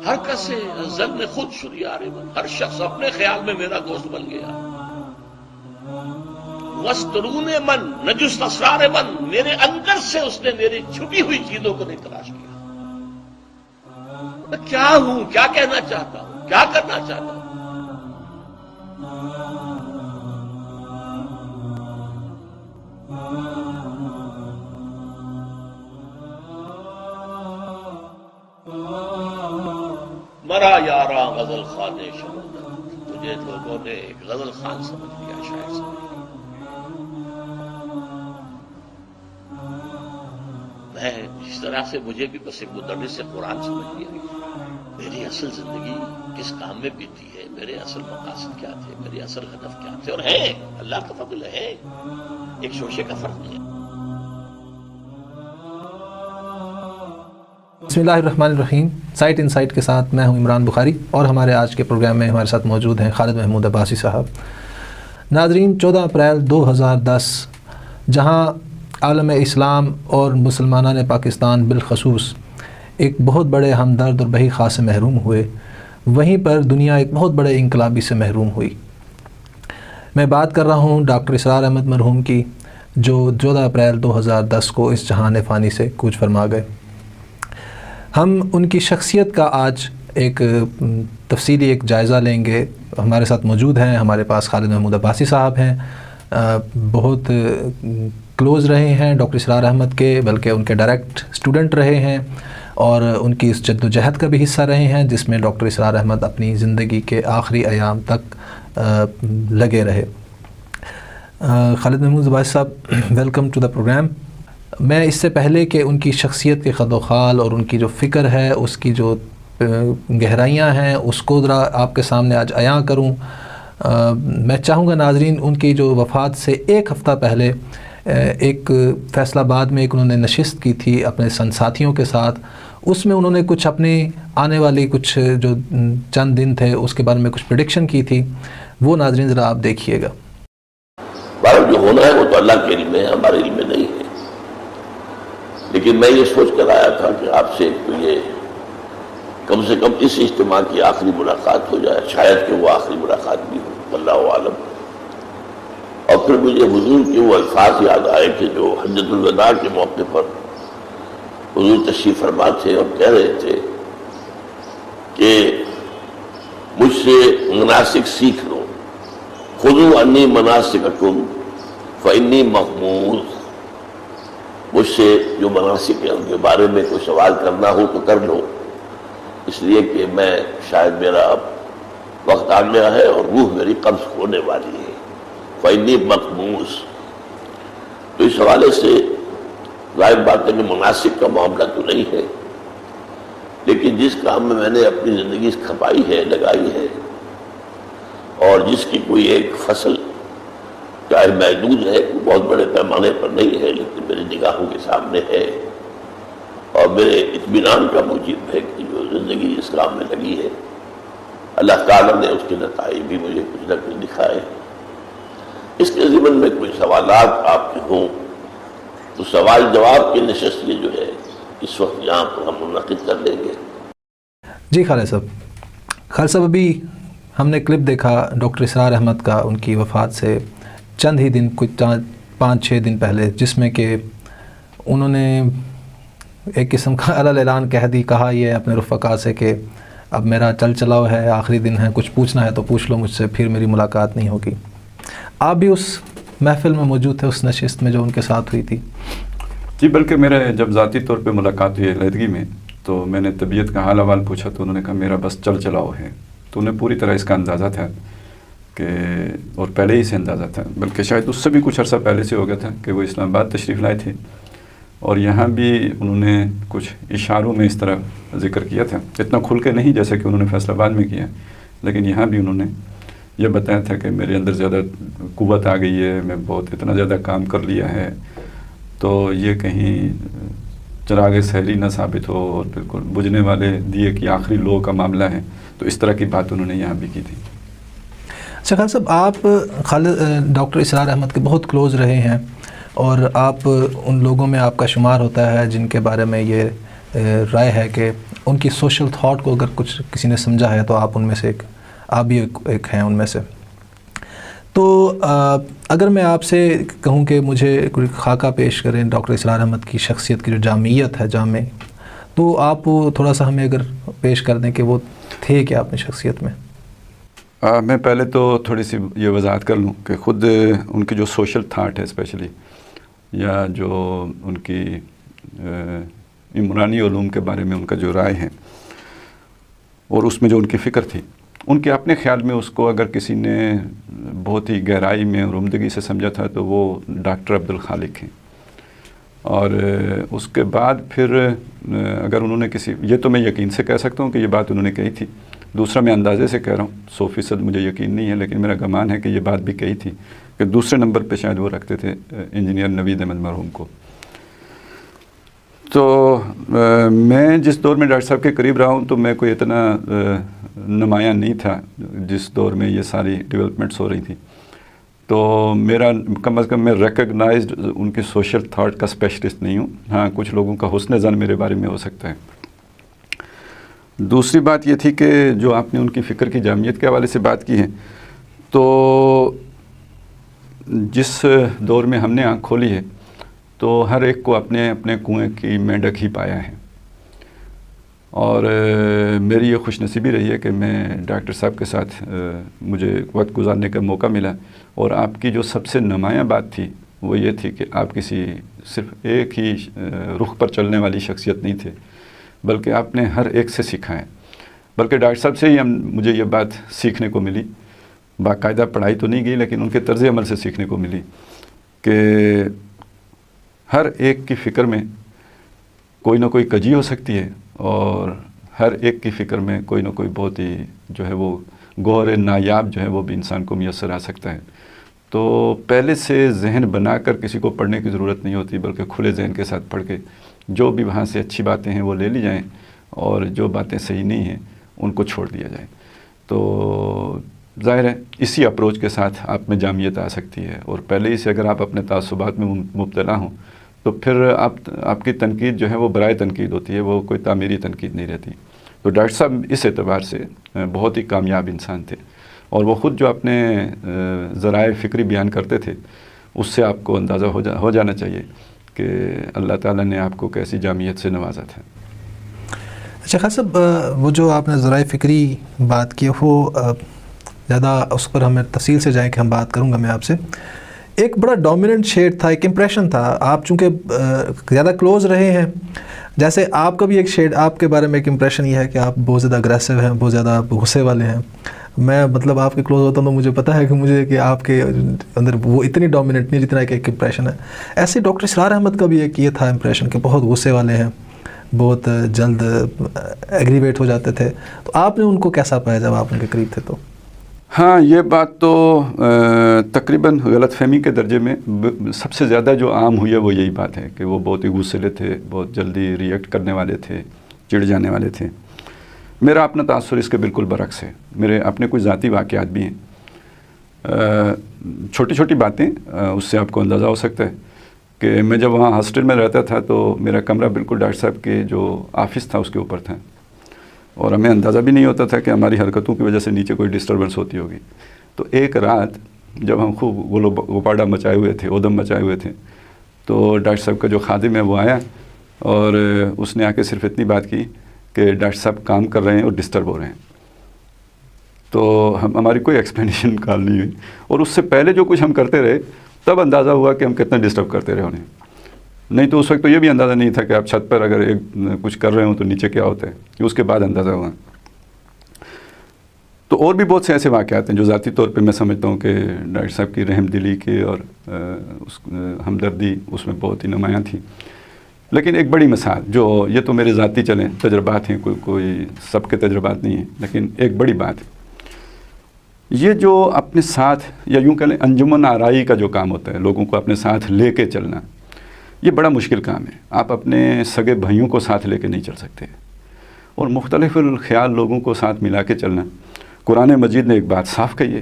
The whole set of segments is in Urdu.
ہر کسے زن خود شریار من، ہر شخص اپنے خیال میں میرا دوست بن گیا. وسترون من نجست اسرار من، میرے اندر سے اس نے میری چھپی ہوئی چیزوں کو نہیں تلاش کیا. میں کیا ہوں، کیا کہنا چاہتا ہوں، کیا کرنا چاہتا ہوں. مرا یاراں غزل خان شمندر، مجھے لوگوں نے ایک غزل خان سمجھ لیا، شاعر سمجھ لیا. میں جس طرح سے مجھے بھی بس ایک مدرس سے قرآن سمجھ لیا. میری اصل زندگی کس کام میں بیتی ہے، میرے اصل مقاصد کیا تھے، میرے اصل ہدف کیا تھے، اور ہے اللہ کا فضل ہے، ایک شوشے کا فرق نہیں ہے. بسم اللہ الرحمن الرحیم. سائٹ ان سائٹ کے ساتھ میں ہوں عمران بخاری، اور ہمارے آج کے پروگرام میں ہمارے ساتھ موجود ہیں خالد محمود عباسی صاحب. ناظرین، 14 اپریل 2010 جہاں عالم اسلام اور مسلمانان پاکستان بالخصوص ایک بہت بڑے ہمدرد اور بہی خاص سے محروم ہوئے، وہیں پر دنیا ایک بہت بڑے انقلابی سے محروم ہوئی. میں بات کر رہا ہوں ڈاکٹر اسرار احمد مرحوم کی، جو 14 اپریل 2010 کو اس جہان فانی سے کوچ فرما گئے. ہم ان کی شخصیت کا آج ایک تفصیلی ایک جائزہ لیں گے. ہمارے ساتھ موجود ہیں، ہمارے پاس خالد محمود عباسی صاحب ہیں، بہت کلوز رہے ہیں ڈاکٹر اسرار احمد کے، بلکہ ان کے ڈائریکٹ اسٹوڈنٹ رہے ہیں، اور ان کی اس جد و جہد کا بھی حصہ رہے ہیں جس میں ڈاکٹر اسرار احمد اپنی زندگی کے آخری ایام تک لگے رہے. خالد محمود عباسی صاحب، ویلکم ٹو دا پروگرام. میں اس سے پہلے کہ ان کی شخصیت کے خد و خال اور ان کی جو فکر ہے، اس کی جو گہرائیاں ہیں، اس کو ذرا آپ کے سامنے آج عیاں کروں. میں چاہوں گا ناظرین، ان کی جو وفات سے ایک ہفتہ پہلے ایک فیصل آباد میں ایک انہوں نے نشست کی تھی اپنے ساتھیوں کے ساتھ. اس میں انہوں نے کچھ اپنی آنے والی کچھ جو چند دن تھے اس کے بارے میں کچھ پریڈکشن کی تھی. وہ ناظرین ذرا آپ دیکھیے گا. جو ہونا ہے وہ تو اللہ کے علم ہے، ہمارے علم میں نہیں ہے. لیکن میں یہ سوچ کر آیا تھا کہ آپ سے یہ کم سے کم اس اجتماع کی آخری ملاقات ہو جائے، شاید کہ وہ آخری ملاقات بھی ہو، اللہ عالم. اور پھر مجھے حضور کے وہ الفاظ یاد آئے کہ جو حجۃ الوداع کے موقع پر حضور تشریف فرما تھے اور کہہ رہے تھے کہ مجھ سے مناسک سیکھ لو، خذوا عنی مناسککم فانی مغموس. مجھ سے جو مناسک ہیں ان کے بارے میں کوئی سوال کرنا ہو تو کر لو، اس لیے کہ میں شاید میرا اب وقت آ گیا ہے اور روح میری قبض ہونے والی ہے. فإنی مقموس. تو اس حوالے سے ظاہر بات ہے کہ مناسب کا معاملہ تو نہیں ہے، لیکن جس کام میں نے اپنی زندگی کھپائی ہے، لگائی ہے، اور جس کی کوئی ایک فصل چاہے محدود ہے، بہت بڑے پیمانے پر نہیں ہے، لیکن میری نگاہوں کے سامنے ہے، اور میرے اطمینان کا موجب ہے کہ جو زندگی اس کام میں لگی ہے، اللہ تعالیٰ نے اس کے نتائج بھی مجھے کچھ نہ کچھ دکھائے. اس کے ضمن میں کوئی سوالات آپ کے ہوں تو سوال جواب کی نشست یہ جو ہے اس وقت یہاں پر ہم منعقد کر لیں گے. جی خالد صاحب، ابھی ہم نے کلپ دیکھا ڈاکٹر اسرار احمد کا ان کی وفات سے چند ہی دن، کچھ 5-6 دن پہلے، جس میں کہ انہوں نے ایک قسم کا اعلان کہا یہ اپنے رفقا سے کہ اب میرا چل چلاؤ ہے، آخری دن ہے، کچھ پوچھنا ہے تو پوچھ لو مجھ سے، پھر میری ملاقات نہیں ہوگی. آپ بھی اس محفل میں موجود تھے، اس نشست میں جو ان کے ساتھ ہوئی تھی. جی، بلکہ میرے جب ذاتی طور پہ ملاقات ہوئی علیحدگی میں تو میں نے طبیعت کا حال احوال پوچھا تو انہوں نے کہا میرا بس چل چلاؤ ہے. تو انہیں پوری طرح اس کا اندازہ تھا کہ، اور پہلے ہی سے اندازہ تھا، بلکہ شاید اس سے بھی کچھ عرصہ پہلے سے ہو گیا تھا کہ وہ اسلام آباد تشریف لائے تھے، اور یہاں بھی انہوں نے کچھ اشاروں میں اس طرح ذکر کیا تھا، اتنا کھل کے نہیں جیسے کہ انہوں نے فیصل آباد میں کیا، لیکن یہاں بھی انہوں نے یہ بتایا تھا کہ میرے اندر زیادہ قوت آ گئی ہے، میں بہت اتنا زیادہ کام کر لیا ہے، تو یہ کہیں چراغ سحری نہ ثابت ہو اور بالکل بجھنے والے دیے کی آخری لو کا معاملہ ہے. تو اس طرح کی بات انہوں نے یہاں بھی کی تھی. اچھا خالد صاحب، آپ ڈاکٹر اسرار احمد کے بہت کلوز رہے ہیں، اور آپ ان لوگوں میں آپ کا شمار ہوتا ہے جن کے بارے میں یہ رائے ہے کہ ان کی سوشل تھاٹ کو اگر کچھ کسی نے سمجھا ہے تو آپ ان میں سے آپ بھی ایک ہیں ان میں سے. تو اگر میں آپ سے کہوں کہ مجھے کوئی خاکہ پیش کریں ڈاکٹر اسرار احمد کی شخصیت کی جو جامعیت ہے جامع، تو آپ تھوڑا سا ہمیں اگر پیش کر دیں کہ وہ تھے کیا اپنی شخصیت میں. میں پہلے تو تھوڑی سی یہ وضاحت کر لوں کہ خود ان کی جو سوشل تھاٹ ہے اسپیشلی، یا جو ان کی عمرانی علوم کے بارے میں ان کا جو رائے ہے اور اس میں جو ان کی فکر تھی، ان کے اپنے خیال میں اس کو اگر کسی نے بہت ہی گہرائی میں اور عمدگی سے سمجھا تھا تو وہ ڈاکٹر عبدالخالق ہیں. اور اس کے بعد پھر اگر انہوں نے یہ تو میں یقین سے کہہ سکتا ہوں کہ یہ بات انہوں نے کہی تھی، دوسرا میں اندازے سے کہہ رہا ہوں، 100% مجھے یقین نہیں ہے، لیکن میرا گمان ہے کہ یہ بات بھی کہی تھی کہ دوسرے نمبر پہ شاید وہ رکھتے تھے انجینئر نوید احمد مرحوم کو. تو میں جس دور میں ڈاکٹر صاحب کے قریب رہا ہوں تو میں کوئی اتنا نمایاں نہیں تھا جس دور میں یہ ساری ڈیولپمنٹس ہو رہی تھیں. تو میرا کم از کم میں ریکگنائزڈ ان کی سوشل تھاٹ کا اسپیشلسٹ نہیں ہوں. ہاں، کچھ لوگوں کا حسن ظن میرے بارے میں ہو سکتا ہے. دوسری بات یہ تھی کہ جو آپ نے ان کی فکر کی جامعیت کے حوالے سے بات کی ہے، تو جس دور میں ہم نے آنکھ کھولی ہے تو ہر ایک کو اپنے اپنے کنویں کی مینڈک ہی پایا ہے. اور میری یہ خوش نصیبی رہی ہے کہ میں ڈاکٹر صاحب کے ساتھ مجھے وقت گزارنے کا موقع ملا. اور آپ کی جو سب سے نمایاں بات تھی وہ یہ تھی کہ آپ کسی صرف ایک ہی رخ پر چلنے والی شخصیت نہیں تھے، بلکہ آپ نے ہر ایک سے سیکھا ہے. بلکہ ڈاکٹر صاحب سے ہی مجھے یہ بات سیکھنے کو ملی، باقاعدہ پڑھائی تو نہیں گئی لیکن ان کے طرز عمل سے سیکھنے کو ملی کہ ہر ایک کی فکر میں کوئی نہ کوئی کجی ہو سکتی ہے، اور ہر ایک کی فکر میں کوئی نہ کوئی بہت ہی جو ہے وہ گوہر نایاب جو ہے وہ بھی انسان کو میسر آ سکتا ہے. تو پہلے سے ذہن بنا کر کسی کو پڑھنے کی ضرورت نہیں ہوتی، بلکہ کھلے ذہن کے ساتھ پڑھ کے جو بھی وہاں سے اچھی باتیں ہیں وہ لے لی جائیں، اور جو باتیں صحیح نہیں ہیں ان کو چھوڑ دیا جائے. تو ظاہر ہے اسی اپروچ کے ساتھ آپ میں جامعیت آ سکتی ہے. اور پہلے ہی سے اگر آپ اپنے تعصبات میں مبتلا ہوں تو پھر آپ کی تنقید جو ہے وہ برائے تنقید ہوتی ہے، وہ کوئی تعمیری تنقید نہیں رہتی. تو ڈاکٹر صاحب اس اعتبار سے بہت ہی کامیاب انسان تھے، اور وہ خود جو اپنے ذرائع فکری بیان کرتے تھے اس سے آپ کو اندازہ ہو جانا چاہیے کہ اللہ تعالیٰ نے آپ کو کیسی جامعیت سے نوازا تھا. اچھا خان صاحب، وہ جو آپ نے ذرائع فکری بات کی وہ زیادہ اس پر ہمیں تفصیل سے جائیں کہ ہم بات کروں گا میں آپ سے. ایک بڑا ڈومیننٹ شیڈ تھا، ایک امپریشن تھا، آپ چونکہ زیادہ کلوز رہے ہیں، جیسے آپ کا بھی ایک شیڈ، آپ کے بارے میں ایک امپریشن یہ ہے کہ آپ بہت زیادہ اگریسو ہیں، بہت زیادہ آپ غصے والے ہیں. میں مطلب آپ کے کلوز ہوتا ہوں تو مجھے پتہ ہے کہ آپ کے اندر وہ اتنی ڈومیننٹ نہیں جتنا ایک امپریشن ہے. ایسے ڈاکٹر اسرار احمد کا بھی ایک یہ تھا امپریشن کہ بہت غصے والے ہیں، بہت جلد ایگریویٹ ہو جاتے تھے. تو آپ نے ان کو کیسا پایا جب آپ ان کے قریب تھے؟ تو ہاں، یہ بات تو تقریباً غلط فہمی کے درجے میں سب سے زیادہ جو عام ہوئی ہے وہ یہی بات ہے کہ وہ بہت ہی غصے تھے، بہت جلدی ریئیکٹ کرنے والے تھے، چڑ جانے والے تھے. میرا اپنا تاثر اس کے بالکل برعکس ہے. میرے اپنے کچھ ذاتی واقعات بھی ہیں، چھوٹی چھوٹی باتیں، اس سے آپ کو اندازہ ہو سکتا ہے کہ میں جب وہاں ہاسٹل میں رہتا تھا تو میرا کمرہ بالکل ڈاکٹر صاحب کے جو آفس تھا اس کے اوپر تھا، اور ہمیں اندازہ بھی نہیں ہوتا تھا کہ ہماری حرکتوں کی وجہ سے نیچے کوئی ڈسٹربنس ہوتی ہوگی. تو ایک رات جب ہم خوب غباڑہ مچائے ہوئے تھے، اودم مچائے ہوئے تھے، تو ڈاکٹر صاحب کا جو خادم ہے وہ آیا، اور اس نے آ کے صرف اتنی بات کی کہ ڈاکٹر صاحب کام کر رہے ہیں اور ڈسٹرب ہو رہے ہیں. تو ہماری کوئی ایکسپلینیشن کال نہیں ہوئی، اور اس سے پہلے جو کچھ ہم کرتے رہے تب اندازہ ہوا کہ ہم کتنا ڈسٹرب کرتے رہے انہیں. نہیں تو اس وقت تو یہ بھی اندازہ نہیں تھا کہ آپ چھت پر اگر کچھ کر رہے ہوں تو نیچے کیا ہوتا ہے، اس کے بعد اندازہ ہوا. تو اور بھی بہت سے ایسے واقعات ہیں جو ذاتی طور پہ میں سمجھتا ہوں کہ ڈاکٹر صاحب کی رحم دلی کی اور ہمدردی اس میں بہت ہی نمایاں تھی. لیکن ایک بڑی مثال، جو یہ تو میرے ذاتی چلیں تجربات ہیں، کوئی سب کے تجربات نہیں ہیں، لیکن ایک بڑی بات، یہ جو اپنے ساتھ یا یوں کہہ لیں انجمن آرائی کا جو کام ہوتا ہے، لوگوں کو اپنے ساتھ لے کے چلنا، یہ بڑا مشکل کام ہے. آپ اپنے سگے بھائیوں کو ساتھ لے کے نہیں چل سکتے، اور مختلف الخیال لوگوں کو ساتھ ملا کے چلنا. قرآن مجید نے ایک بات صاف کہی ہے،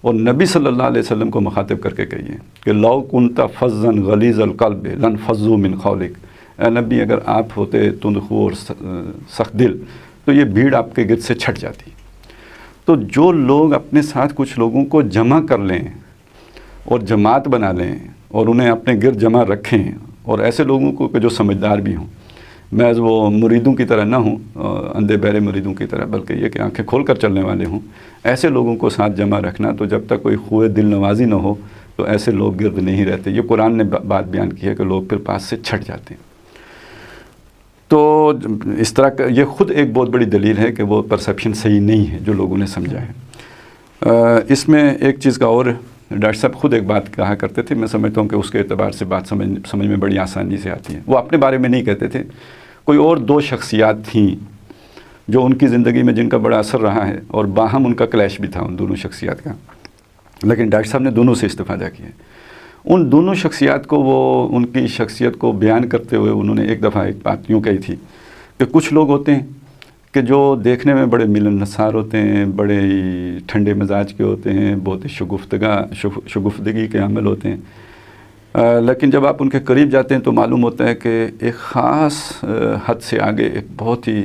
اور نبی صلی اللہ علیہ وسلم کو مخاطب کر کے کہی ہے کہ لو کنت فظا غلیظ القلب لانفضوا من حولک. اے نبی اگر آپ ہوتے تندخو اور سخت دل تو یہ بھیڑ آپ کے گرد سے چھٹ جاتی. تو جو لوگ اپنے ساتھ کچھ لوگوں کو جمع کر لیں اور جماعت بنا لیں اور انہیں اپنے گرد جمع رکھیں، اور ایسے لوگوں کو کہ جو سمجھدار بھی ہوں، محض وہ مریدوں کی طرح نہ ہوں، اندھے بہرے مریدوں کی طرح، بلکہ یہ کہ آنکھیں کھول کر چلنے والے ہوں، ایسے لوگوں کو ساتھ جمع رکھنا. تو جب تک کوئی خوئے دل نوازی نہ ہو تو ایسے لوگ گرد نہیں رہتے. یہ قرآن نے بات بیان کی ہے کہ لوگ پھر پاس سے چھٹ جاتے ہیں. تو اس طرح کا یہ خود ایک بہت بڑی دلیل ہے کہ وہ پرسیپشن صحیح نہیں ہے جو لوگوں نے سمجھا ہے. اس میں ایک چیز کا اور ڈاکٹر صاحب خود ایک بات کہا کرتے تھے، میں سمجھتا ہوں کہ اس کے اعتبار سے بات سمجھ میں بڑی آسانی سے آتی ہے. وہ اپنے بارے میں نہیں کہتے تھے، کوئی اور دو شخصیات تھیں جو ان کی زندگی میں جن کا بڑا اثر رہا ہے، اور باہم ان کا کلیش بھی تھا ان دونوں شخصیات کا، لیکن ڈاکٹر صاحب نے دونوں سے استفادہ کیا. ان دونوں شخصیات کو وہ ان کی شخصیت کو بیان کرتے ہوئے انہوں نے ایک دفعہ ایک بات یوں کہی تھی کہ کچھ لوگ ہوتے ہیں کہ جو دیکھنے میں بڑے ملنسار ہوتے ہیں، بڑے ٹھنڈے مزاج کے ہوتے ہیں، بہت ہی شگفتگی کے عامل ہوتے ہیں، لیکن جب آپ ان کے قریب جاتے ہیں تو معلوم ہوتا ہے کہ ایک خاص حد سے آگے ایک بہت ہی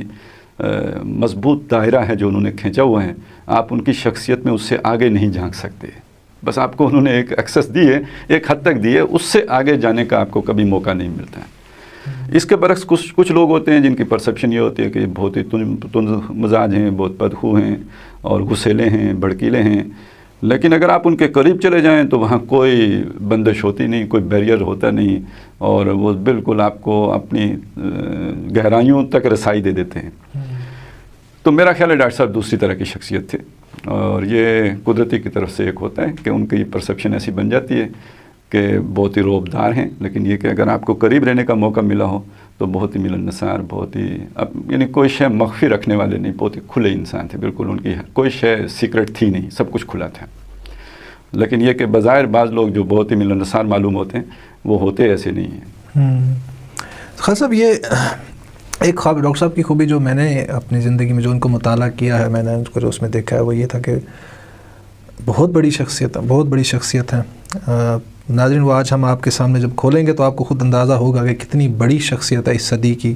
مضبوط دائرہ ہے جو انہوں نے کھینچا ہوا ہے. آپ ان کی شخصیت میں اس سے آگے نہیں جھانک سکتے. بس آپ کو انہوں نے ایک ایکسس دی ہے، ایک حد تک دی ہے، اس سے آگے جانے کا آپ کو کبھی موقع نہیں ملتا ہے. اس کے برعکس کچھ لوگ ہوتے ہیں جن کی پرسیپشن یہ ہوتی ہے کہ بہت ہی تند مزاج ہیں، بہت بدخو ہیں اور غسیلے ہیں، بھڑکیلے ہیں، لیکن اگر آپ ان کے قریب چلے جائیں تو وہاں کوئی بندش ہوتی نہیں، کوئی بیریئر ہوتا نہیں، اور وہ بالکل آپ کو اپنی گہرائیوں تک رسائی دے دیتے ہیں. تو میرا خیال ہے ڈاکٹر صاحب دوسری طرح کی شخصیت تھے، اور یہ قدرتی کی طرف سے ایک ہوتا ہے کہ ان کی پرسیپشن ایسی بن جاتی ہے کہ بہت ہی روبدار ہیں، لیکن یہ کہ اگر آپ کو قریب رہنے کا موقع ملا ہو تو بہت ہی ملنسار، بہت ہی یعنی کوئی شے مخفی رکھنے والے نہیں، بہت ہی کھلے انسان تھے. بالکل ان کی کوئی شے سیکرٹ تھی نہیں، سب کچھ کھلا تھا. لیکن یہ کہ بظاہر بعض لوگ جو بہت ہی ملنسار معلوم ہوتے ہیں وہ ہوتے ایسے نہیں ہیں. خان صاحب، یہ ایک خواب ڈاکٹر صاحب کی خوبی جو میں نے اپنی زندگی میں جو ان کو مطالعہ کیا ہے، میں نے ان کو جو اس میں دیکھا ہے، وہ یہ تھا کہ بہت بڑی شخصیت ہیں. ناظرین، وہ آج ہم آپ کے سامنے جب کھولیں گے تو آپ کو خود اندازہ ہوگا کہ کتنی بڑی شخصیت ہے اس صدی کی،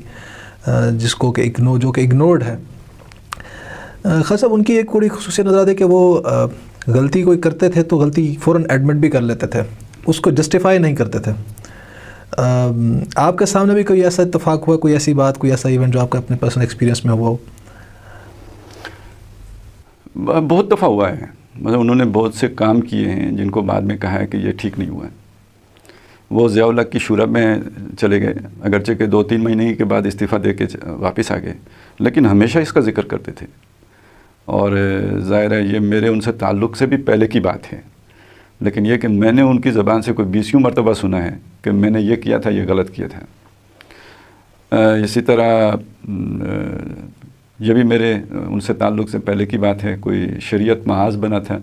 جس کو کہ جو کہ اگنورڈ ہے. خان صاحب، ان کی ایک بڑی خصوصیت نظر آتی ہے کہ وہ غلطی کوئی کرتے تھے تو غلطی فوراً ایڈمٹ بھی کر لیتے تھے، اس کو جسٹیفائی نہیں کرتے تھے. آپ کے سامنے بھی کوئی ایسا اتفاق ہوا، کوئی ایسی بات، کوئی ایسا ایونٹ جو آپ کے اپنے پرسنل ایکسپیرینس میں ہوا ہو؟ بہت دفعہ ہوا ہے. مطلب انہوں نے بہت سے کام کیے ہیں جن کو بعد میں کہا ہے کہ یہ ٹھیک نہیں ہوا ہے. وہ ضیاء الحق کی شورا میں چلے گئے، اگرچہ کہ 2-3 مہینے کے بعد استعفیٰ دے کے واپس آ گئے، لیکن ہمیشہ اس کا ذکر کرتے تھے. اور ظاہر ہے یہ میرے ان سے تعلق سے بھی پہلے کی بات ہے، لیکن یہ کہ میں نے ان کی زبان سے کوئی 20 مرتبہ سنا ہے کہ میں نے یہ کیا تھا، یہ غلط کیا تھا. اسی طرح یہ بھی میرے ان سے تعلق سے پہلے کی بات ہے، کوئی شریعت محاذ بنا تھا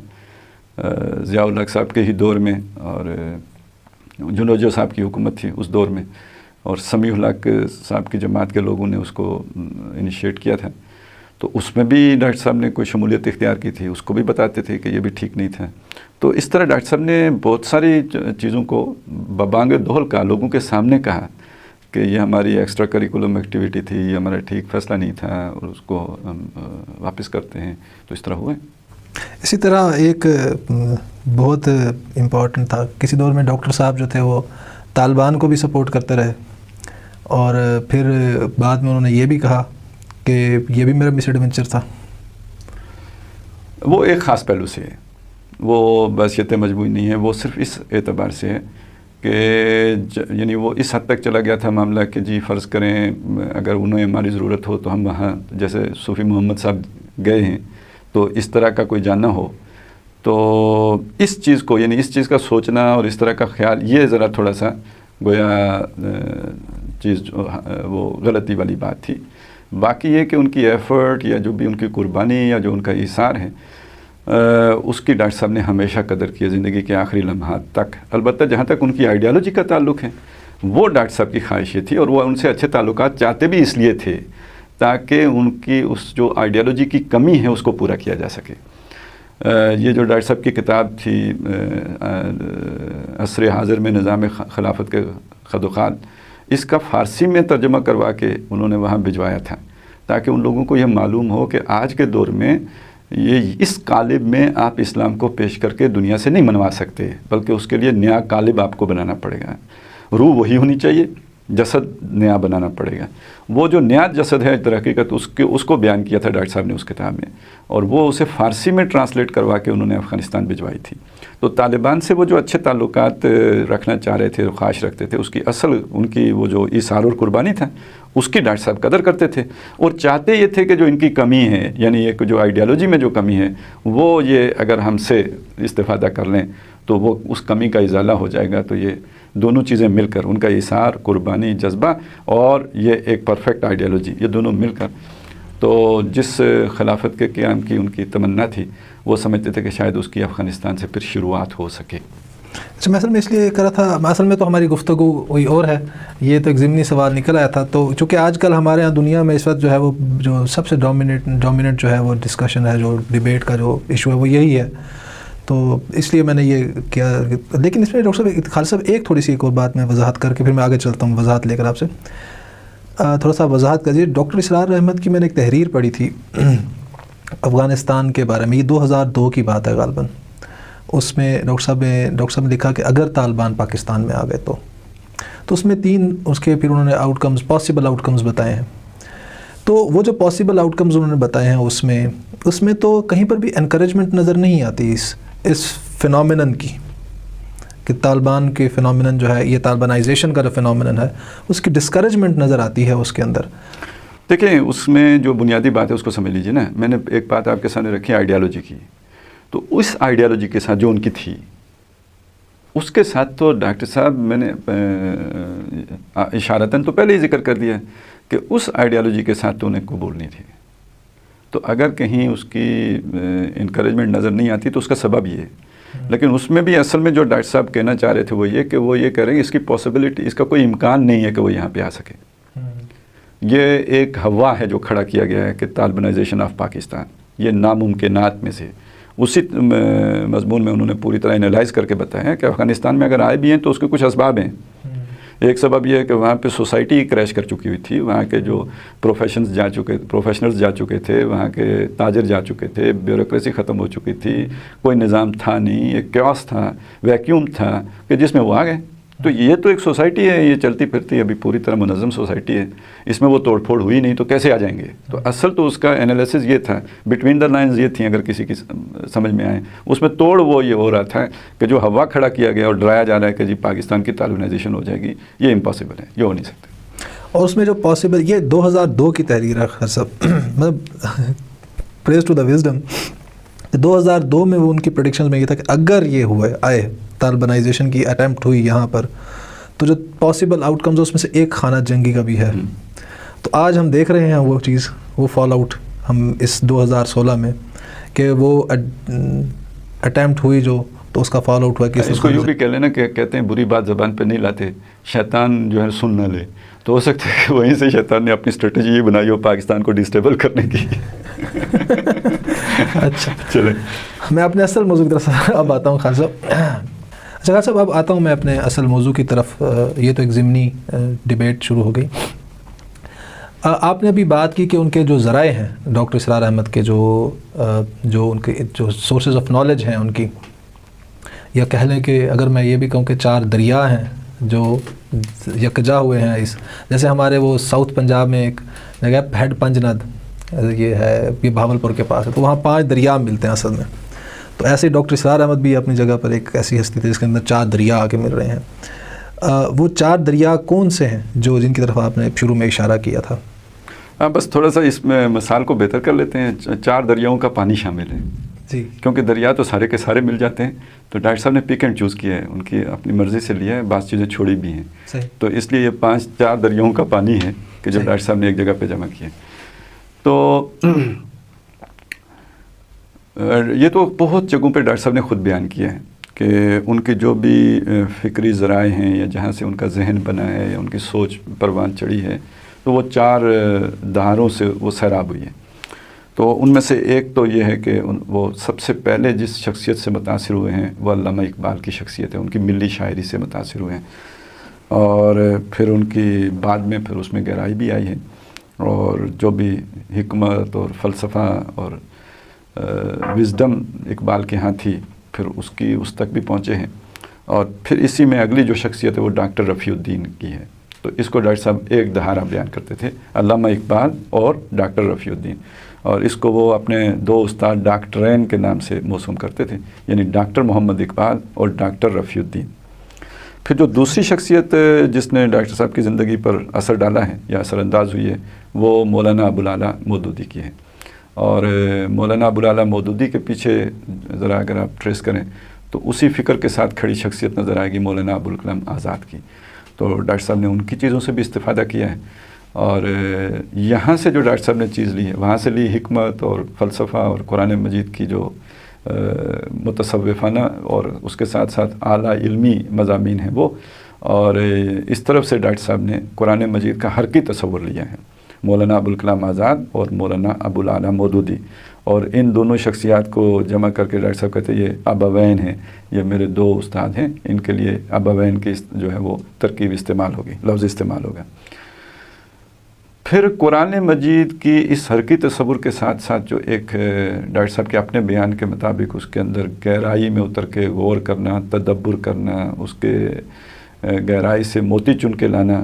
ضیاء الحق صاحب کے ہی دور میں، اور جنوجو صاحب کی حکومت تھی اس دور میں، اور سمیع الحق صاحب کی جماعت کے لوگوں نے اس کو انیشیٹ کیا تھا. تو اس میں بھی ڈاکٹر صاحب نے کوئی شمولیت اختیار کی تھی، اس کو بھی بتاتے تھے کہ یہ بھی ٹھیک نہیں تھا. تو اس طرح ڈاکٹر صاحب نے بہت ساری چیزوں کو ببانگ دہل کا لوگوں کے سامنے کہا کہ یہ ہماری ایکسٹرا کریکولم ایکٹیویٹی تھی، یہ ہمارا ٹھیک فیصلہ نہیں تھا، اور اس کو ہم واپس کرتے ہیں. تو اس طرح ہوئے. اسی طرح ایک بہت امپورٹنٹ تھا، کسی دور میں ڈاکٹر صاحب جو تھے وہ طالبان کو بھی سپورٹ کرتے رہے، اور پھر بعد میں انہوں نے یہ بھی کہا کہ یہ بھی میرا مس ایڈونچر تھا. وہ ایک خاص پہلو سے ہے، وہ بحثیت مجموعی نہیں ہے، وہ صرف اس اعتبار سے ہے کہ یعنی وہ اس حد تک چلا گیا تھا معاملہ کہ جی فرض کریں اگر انہیں ہماری ضرورت ہو تو ہم وہاں، جیسے صوفی محمد صاحب گئے ہیں تو اس طرح کا کوئی جاننا ہو تو اس چیز کو، یعنی اس چیز کا سوچنا اور اس طرح کا خیال، یہ ذرا تھوڑا سا گویا چیز وہ غلطی والی بات تھی. باقی یہ کہ ان کی ایفرٹ یا جو بھی ان کی قربانی یا جو ان کا ایثار ہے، اس کی ڈاکٹر صاحب نے ہمیشہ قدر کی ہے زندگی کے آخری لمحات تک. البتہ جہاں تک ان کی آئیڈیالوجی کا تعلق ہے، وہ ڈاکٹر صاحب کی خواہش یہ تھی، اور وہ ان سے اچھے تعلقات چاہتے بھی اس لیے تھے تاکہ ان کی اس جو آئیڈیالوجی کی کمی ہے اس کو پورا کیا جا سکے. یہ جو ڈاکٹر صاحب کی کتاب تھی عصر حاضر میں نظام خلافت کے خد و خال، اس کا فارسی میں ترجمہ کروا کے انہوں نے وہاں بھجوایا تھا، تاکہ ان لوگوں کو یہ معلوم ہو کہ آج کے دور میں یہ اس قالب میں آپ اسلام کو پیش کر کے دنیا سے نہیں منوا سکتے، بلکہ اس کے لیے نیا قالب آپ کو بنانا پڑے گا. روح وہی ہونی چاہیے، جسد نیا بنانا پڑے گا. وہ جو نیا جسد ہے در حقیقت اس کو بیان کیا تھا ڈاکٹر صاحب نے اس کتاب میں، اور وہ اسے فارسی میں ٹرانسلیٹ کروا کے انہوں نے افغانستان بھجوائی تھی. تو طالبان سے وہ جو اچھے تعلقات رکھنا چاہ رہے تھے، خواہش رکھتے تھے، اس کی اصل ان کی وہ جو ایثار اور قربانی تھا اس کی ڈاکٹر صاحب قدر کرتے تھے، اور چاہتے یہ تھے کہ جو ان کی کمی ہے، یعنی ایک جو آئیڈیالوجی میں جو کمی ہے، وہ یہ اگر ہم سے استفادہ کر لیں تو وہ اس کمی کا ازالہ ہو جائے گا. تو یہ دونوں چیزیں مل کر، ان کا ایثار، قربانی، جذبہ، اور یہ ایک پرفیکٹ آئیڈیالوجی، یہ دونوں مل کر، تو جس خلافت کے قیام کی ان کی تمنا تھی، وہ سمجھتے تھے کہ شاید اس کی افغانستان سے پھر شروعات ہو سکے. اچھا، میں اصل میں اس لیے کر رہا تھا، اصل میں تو ہماری گفتگو کوئی اور ہے، یہ تو ایک ضمنی سوال نکل آیا تھا. تو چونکہ آج کل ہمارے یہاں دنیا میں اس وقت جو ہے وہ جو سب سے ڈومیننٹ جو ہے وہ ڈسکشن ہے، جو ڈیبیٹ کا جو ایشو ہے وہ یہی ہے، تو اس لیے میں نے یہ کیا. لیکن اس میں ڈاکٹر صاحب خالد صاحب ایک تھوڑی سی ایک اور بات میں وضاحت کر کے پھر میں آگے چلتا ہوں وضاحت لے کر آپ سے. تھوڑا سا وضاحت کریے. ڈاکٹر اسرار احمد کی میں نے ایک تحریر پڑھی تھی افغانستان کے بارے میں، یہ 2002 کی بات ہے غالباً. اس میں ڈاکٹر صاحب نے لکھا کہ اگر طالبان پاکستان میں آ گئے تو اس میں 3 اس کے پھر انہوں نے پاسبل آؤٹ کمز بتائے ہیں. تو وہ جو پاسبل آؤٹ کمز انہوں نے بتائے ہیں اس میں تو کہیں پر بھی انکریجمنٹ نظر نہیں آتی اس فینومینن کی، کہ طالبان کے فینومینن جو ہے، یہ طالبانائزیشن کا جو فینومینن ہے، اس کی ڈسکریجمنٹ نظر آتی ہے اس کے اندر. دیکھیں، اس میں جو بنیادی بات ہے اس کو سمجھ لیجیے نا. میں نے ایک بات آپ کے سامنے رکھی آئیڈیالوجی کی، تو اس آئیڈیالوجی کے ساتھ جو ان کی تھی، اس کے ساتھ تو ڈاکٹر صاحب میں نے اشارتاً تو پہلے ہی ذکر کر دیا کہ اس آئیڈیالوجی کے ساتھ تو انہیں قبول نہیں تھی. تو اگر کہیں اس کی انکریجمنٹ نظر نہیں آتی تو اس کا سبب یہ ہے. لیکن اس میں بھی اصل میں جو ڈاکٹر صاحب کہنا چاہ رہے تھے وہ یہ کہہ رہے ہیں اس کی پاسبلٹی، اس کا کوئی امکان نہیں ہے کہ وہ یہاں پہ آ سکے. یہ ایک ہوا ہے جو کھڑا کیا گیا ہے کہ طالبانائزیشن آف پاکستان، یہ ناممکنات میں سے. اسی مضمون میں انہوں نے پوری طرح انالائز کر کے بتایا ہے کہ افغانستان میں اگر آئے بھی ہیں تو اس کے کچھ اسباب ہیں. ایک سبب یہ ہے کہ وہاں پہ سوسائٹی کریش کر چکی ہوئی تھی، وہاں کے جو پروفیشنلز جا چکے تھے، وہاں کے تاجر جا چکے تھے، بیوروکریسی ختم ہو چکی تھی، کوئی نظام تھا نہیں، ایک کیوس تھا، ویکیوم تھا کہ جس میں وہ آ گئے. تو یہ تو ایک سوسائٹی ہے، یہ چلتی پھرتی ابھی پوری طرح منظم سوسائٹی ہے، اس میں وہ توڑ پھوڑ ہوئی نہیں تو کیسے آ جائیں گے. تو اصل تو اس کا انالیسس یہ تھا، بٹوین دا لائنز یہ تھیں اگر کسی کی سمجھ میں آئے. اس میں توڑ وہ یہ ہو رہا تھا کہ جو ہوا کھڑا کیا گیا اور ڈرایا جا رہا ہے کہ جی پاکستان کی طالبانائزیشن ہو جائے گی، یہ امپاسبل ہے، یہ ہو نہیں سکتا. اور اس میں جو پاسبل، یہ 2002 کی تحریر ہے سب، مطلب پریز ٹو دا وزڈم. 2002 میں وہ ان کی پریڈکشنز میں یہ تھا کہ اگر یہ آئے طالبانائزیشن کی اٹیمپٹ ہوئی یہاں پر، تو جو پاسبل آؤٹ کمز اس میں سے ایک خانہ جنگی کا بھی ہے. تو آج ہم دیکھ رہے ہیں وہ چیز، وہ فال آؤٹ ہم اس 2016 میں، کہ وہ اٹیمپٹ ہوئی جو، تو اس کا فال آؤٹ ہوا کہ اس کو یوں بھی کہہ لینا کہ کہتے ہیں بری بات زبان پہ نہیں لاتے، شیطان جو ہے سن نہ لے. تو ہو سکتا ہے کہ وہیں سے شیطان نے اپنی اسٹریٹجی یہ بنائی ہو پاکستان کو ڈسٹیبل کرنے کی. اچھا چلیں، میں اپنے اصل موضوع کی طرف اب آتا ہوں خالد صاحب. اچھا خالد صاحب، اب آتا ہوں میں اپنے اصل موضوع کی طرف. یہ تو ایک ضمنی ڈیبیٹ شروع ہو گئی. آپ نے ابھی بات کی کہ ان کے جو ذرائع ہیں ڈاکٹر اسرار احمد کے، جو ان کے جو سورسز آف نالج ہیں ان کی، یا کہہ لیں کہ اگر میں یہ بھی کہوں کہ 4 دریا ہیں جو یکجا ہوئے ہیں جیسے ہمارے وہ ساؤتھ پنجاب میں ایک جگہ ہیڈ پنج ند، یہ بھاولپور کے پاس ہے، تو وہاں 5 دریا ملتے ہیں اصل میں. تو ایسے ہی ڈاکٹر اسرار احمد بھی اپنی جگہ پر ایک ایسی ہستی تھی جس کے اندر 4 دریا آ کے مل رہے ہیں. وہ 4 دریا کون سے ہیں جن کی طرف آپ نے شروع میں اشارہ کیا تھا؟ بس تھوڑا سا اس میں مثال کو بہتر کر لیتے ہیں. 4 دریاؤں کا پانی شامل ہے جی، کیونکہ دریا تو سارے کے سارے مل جاتے ہیں. تو ڈاکٹر صاحب نے پک اینڈ چوز کیا ہے، ان کی اپنی مرضی سے لیا ہے، بعض چیزیں چھوڑی بھی ہیں. صحیح. تو اس لیے یہ 4 دریاؤں کا پانی ہے کہ جو ڈاکٹر صاحب نے ایک جگہ پہ جمع کیا. تو یہ تو بہت جگہوں پہ ڈاکٹر صاحب نے خود بیان کیا ہے کہ ان کے جو بھی فکری ذرائع ہیں یا جہاں سے ان کا ذہن بنا ہے یا ان کی سوچ پروان چڑھی ہے، تو وہ 4 دھاروں سے وہ سیراب ہوئی ہے. تو ان میں سے ایک تو یہ ہے کہ وہ سب سے پہلے جس شخصیت سے متاثر ہوئے ہیں وہ علامہ اقبال کی شخصیت ہے، ان کی ملی شاعری سے متاثر ہوئے ہیں. اور پھر ان کی بعد میں پھر اس میں گہرائی بھی آئی ہے، اور جو بھی حکمت اور فلسفہ اور وزڈم اقبال کے ہاں تھی پھر اس تک بھی پہنچے ہیں. اور پھر اسی میں اگلی جو شخصیت ہے وہ ڈاکٹر رفیع الدین کی ہے. تو اس کو ڈاکٹر صاحب ایک دہارا بیان کرتے تھے، علامہ اقبال اور ڈاکٹر رفیع الدین، اور اس کو وہ اپنے دو استاد ڈاکٹرین کے نام سے موسوم کرتے تھے، یعنی ڈاکٹر محمد اقبال اور ڈاکٹر رفیع الدین. پھر جو دوسری شخصیت جس نے ڈاکٹر صاحب کی زندگی پر اثر ڈالا ہے یا اثر انداز ہوئی ہے وہ مولانا ابوالعلا مودودی کی ہے. اور مولانا ابوالعلا مودودی کے پیچھے ذرا اگر آپ ٹریس کریں تو اسی فکر کے ساتھ کھڑی شخصیت نظر آئے گی مولانا ابوالکلام آزاد کی. تو ڈاکٹر صاحب نے ان کی چیزوں سے بھی استفادہ کیا ہے، اور یہاں سے جو ڈاکٹر صاحب نے چیز لی ہے وہاں سے لی حکمت اور فلسفہ اور قرآن مجید کی جو متصوفانہ اور اس کے ساتھ ساتھ اعلیٰ علمی مضامین ہیں وہ، اور اس طرف سے ڈاکٹر صاحب نے قرآن مجید کا حرکی تصور لیا ہے، مولانا ابوالکلام آزاد اور مولانا ابوالعلا مودودی. اور ان دونوں شخصیات کو جمع کر کے ڈاکٹر صاحب کہتے ہیں یہ ابوین ہیں، یہ میرے دو استاد ہیں، ان کے لیے ابوین کی جو ہے وہ ترکیب استعمال ہوگی، لفظ استعمال ہوگا. پھر قرآن مجید کی اس حرکی تصور کے ساتھ ساتھ جو ایک ڈاکٹر صاحب کے اپنے بیان کے مطابق اس کے اندر گہرائی میں اتر کے غور کرنا، تدبر کرنا، اس کے گہرائی سے موتی چن کے لانا،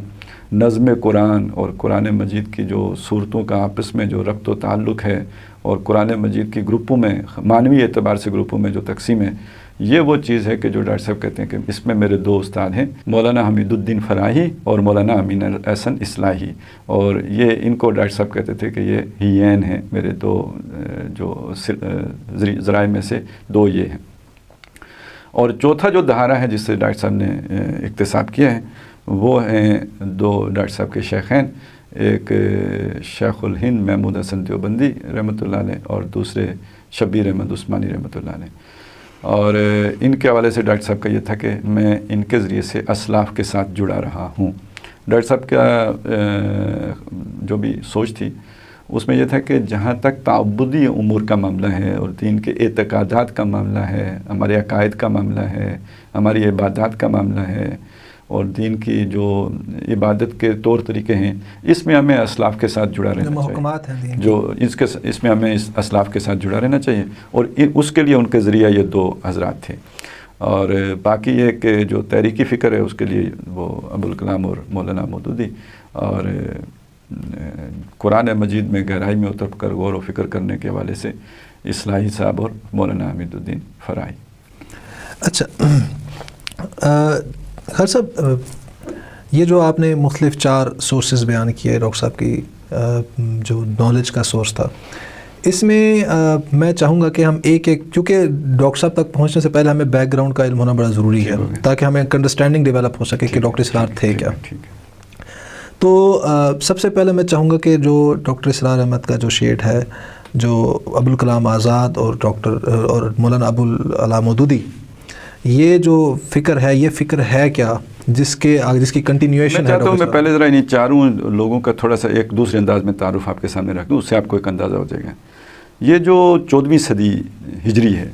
نظم قرآن اور قرآن مجید کی جو صورتوں کا آپس میں جو ربط و تعلق ہے، اور قرآن مجید کی گروپوں میں معنوی اعتبار سے گروپوں میں جو تقسیم ہے، یہ وہ چیز ہے کہ جو ڈاکٹر صاحب کہتے ہیں کہ اس میں میرے دو استاد ہیں، مولانا حمید الدین فراہی اور مولانا امین احسن اصلاحی. اور یہ ان کو ڈاکٹر صاحب کہتے تھے کہ یہ ہیین ہیں، میرے دو جو ذرائع میں سے دو یہ ہیں. اور چوتھا جو دہارا ہے جس سے ڈاکٹر صاحب نے اکتساب کیا ہے وہ ہیں دو ڈاکٹر صاحب کے شیخین، ایک شیخ الہند محمود حسن دیوبندی رحمۃ اللہ علیہ اور دوسرے شبیر احمد عثمانی رحمۃ اللہ علیہ. اور ان کے حوالے سے ڈاکٹر صاحب کا یہ تھا کہ میں ان کے ذریعے سے اسلاف کے ساتھ جڑا رہا ہوں. ڈاکٹر صاحب کا جو بھی سوچ تھی اس میں یہ تھا کہ جہاں تک تعبدی امور کا معاملہ ہے اور دین کے اعتقادات کا معاملہ ہے، ہمارے عقائد کا معاملہ ہے، ہماری عبادات کا معاملہ ہے، اور دین کی جو عبادت کے طور طریقے ہیں، اس میں ہمیں اسلاف کے ساتھ جڑا رہنا محکمات ہیں چاہیے، دین جو اس میں ہمیں اس اسلاف کے ساتھ جڑا رہنا چاہیے. اور اس کے لیے ان کے ذریعہ یہ دو حضرات تھے. اور باقی یہ کہ جو تحریکی فکر ہے اس کے لیے وہ ابوالکلام اور مولانا مودودی، اور قرآن مجید میں گہرائی میں اتر کر غور و فکر کرنے کے حوالے سے اصلاحی صاحب اور مولانا حمید الدین فراہی. اچھا خیر صاحب، یہ جو آپ نے مختلف 4 سورسز بیان کیے ڈاکٹر صاحب کی جو نالج کا سورس تھا، اس میں میں چاہوں گا کہ ہم ایک کیونکہ ڈاکٹر صاحب تک پہنچنے سے پہلے ہمیں بیک گراؤنڈ کا علم ہونا بڑا ضروری ہے تاکہ ہمیں ایک انڈرسٹینڈنگ ڈیولپ ہو سکے کہ ڈاکٹر اسرار تھے کیا. تو سب سے پہلے میں چاہوں گا کہ جو ڈاکٹر اسرار احمد کا جو شیڈ ہے، جو ابوالکلام آزاد اور مولانا ابوالعلا مودودی، یہ جو فکر ہے، یہ فکر ہے کیا جس کی کنٹینیویشن ہے؟ میں چاہتا ہوں میں پہلے ذرا انہیں چاروں لوگوں کا تھوڑا سا ایک دوسرے انداز میں تعارف آپ کے سامنے رکھ دوں، اس سے آپ کو ایک اندازہ ہو جائے گا. یہ جو 14ویں صدی ہجری ہے،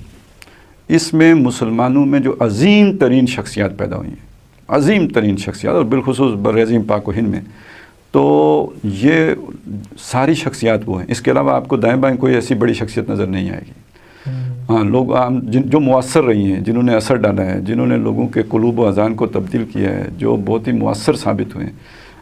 اس میں مسلمانوں میں جو عظیم ترین شخصیات پیدا ہوئی ہیں، عظیم ترین شخصیات، اور بالخصوص برعظیم پاک و ہند میں، تو یہ ساری شخصیات وہ ہیں. اس کے علاوہ آپ کو دائیں بائیں کوئی ایسی بڑی شخصیت نظر نہیں آئے گی. ہاں، لوگ جو مؤثر رہی ہیں، جنہوں نے اثر ڈالا ہے، جنہوں نے لوگوں کے قلوب و اذہان کو تبدیل کیا ہے، جو بہت ہی مؤثر ثابت ہوئے ہیں.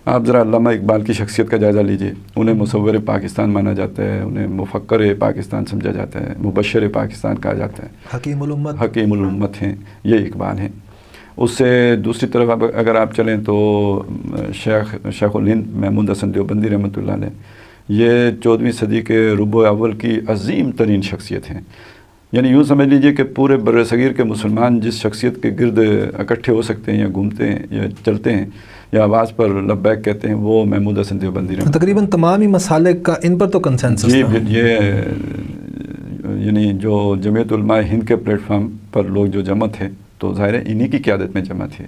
آپ ذرا علامہ اقبال کی شخصیت کا جائزہ لیجئے. انہیں مصور پاکستان مانا جاتا ہے، انہیں مفکر پاکستان سمجھا جاتا ہے، مبشر پاکستان کہا جاتا ہے، حکیم الامت ہیں، یہ اقبال ہیں. اس سے دوسری طرف اگر آپ چلیں تو شیخ الہند محمود حسن دیوبندی رحمۃ اللہ علیہ، یہ 14ویں صدی کے ربع اول کی عظیم ترین شخصیت ہیں. یعنی یوں سمجھ لیجئے کہ پورے بر صغیر کے مسلمان جس شخصیت کے گرد اکٹھے ہو سکتے ہیں یا گھومتے ہیں یا چلتے ہیں یا آواز پر لبیک کہتے ہیں، وہ محمود حسن دیوبندی رحمۃ. تقریباً تمام ہی مسالک کا ان پر تو کنسنسس جی. یہ یعنی جو جمعیت علماء ہند کے پلیٹ فارم پر لوگ جو جمع تھے تو ظاہر ہے انہی کی قیادت میں جمع تھے.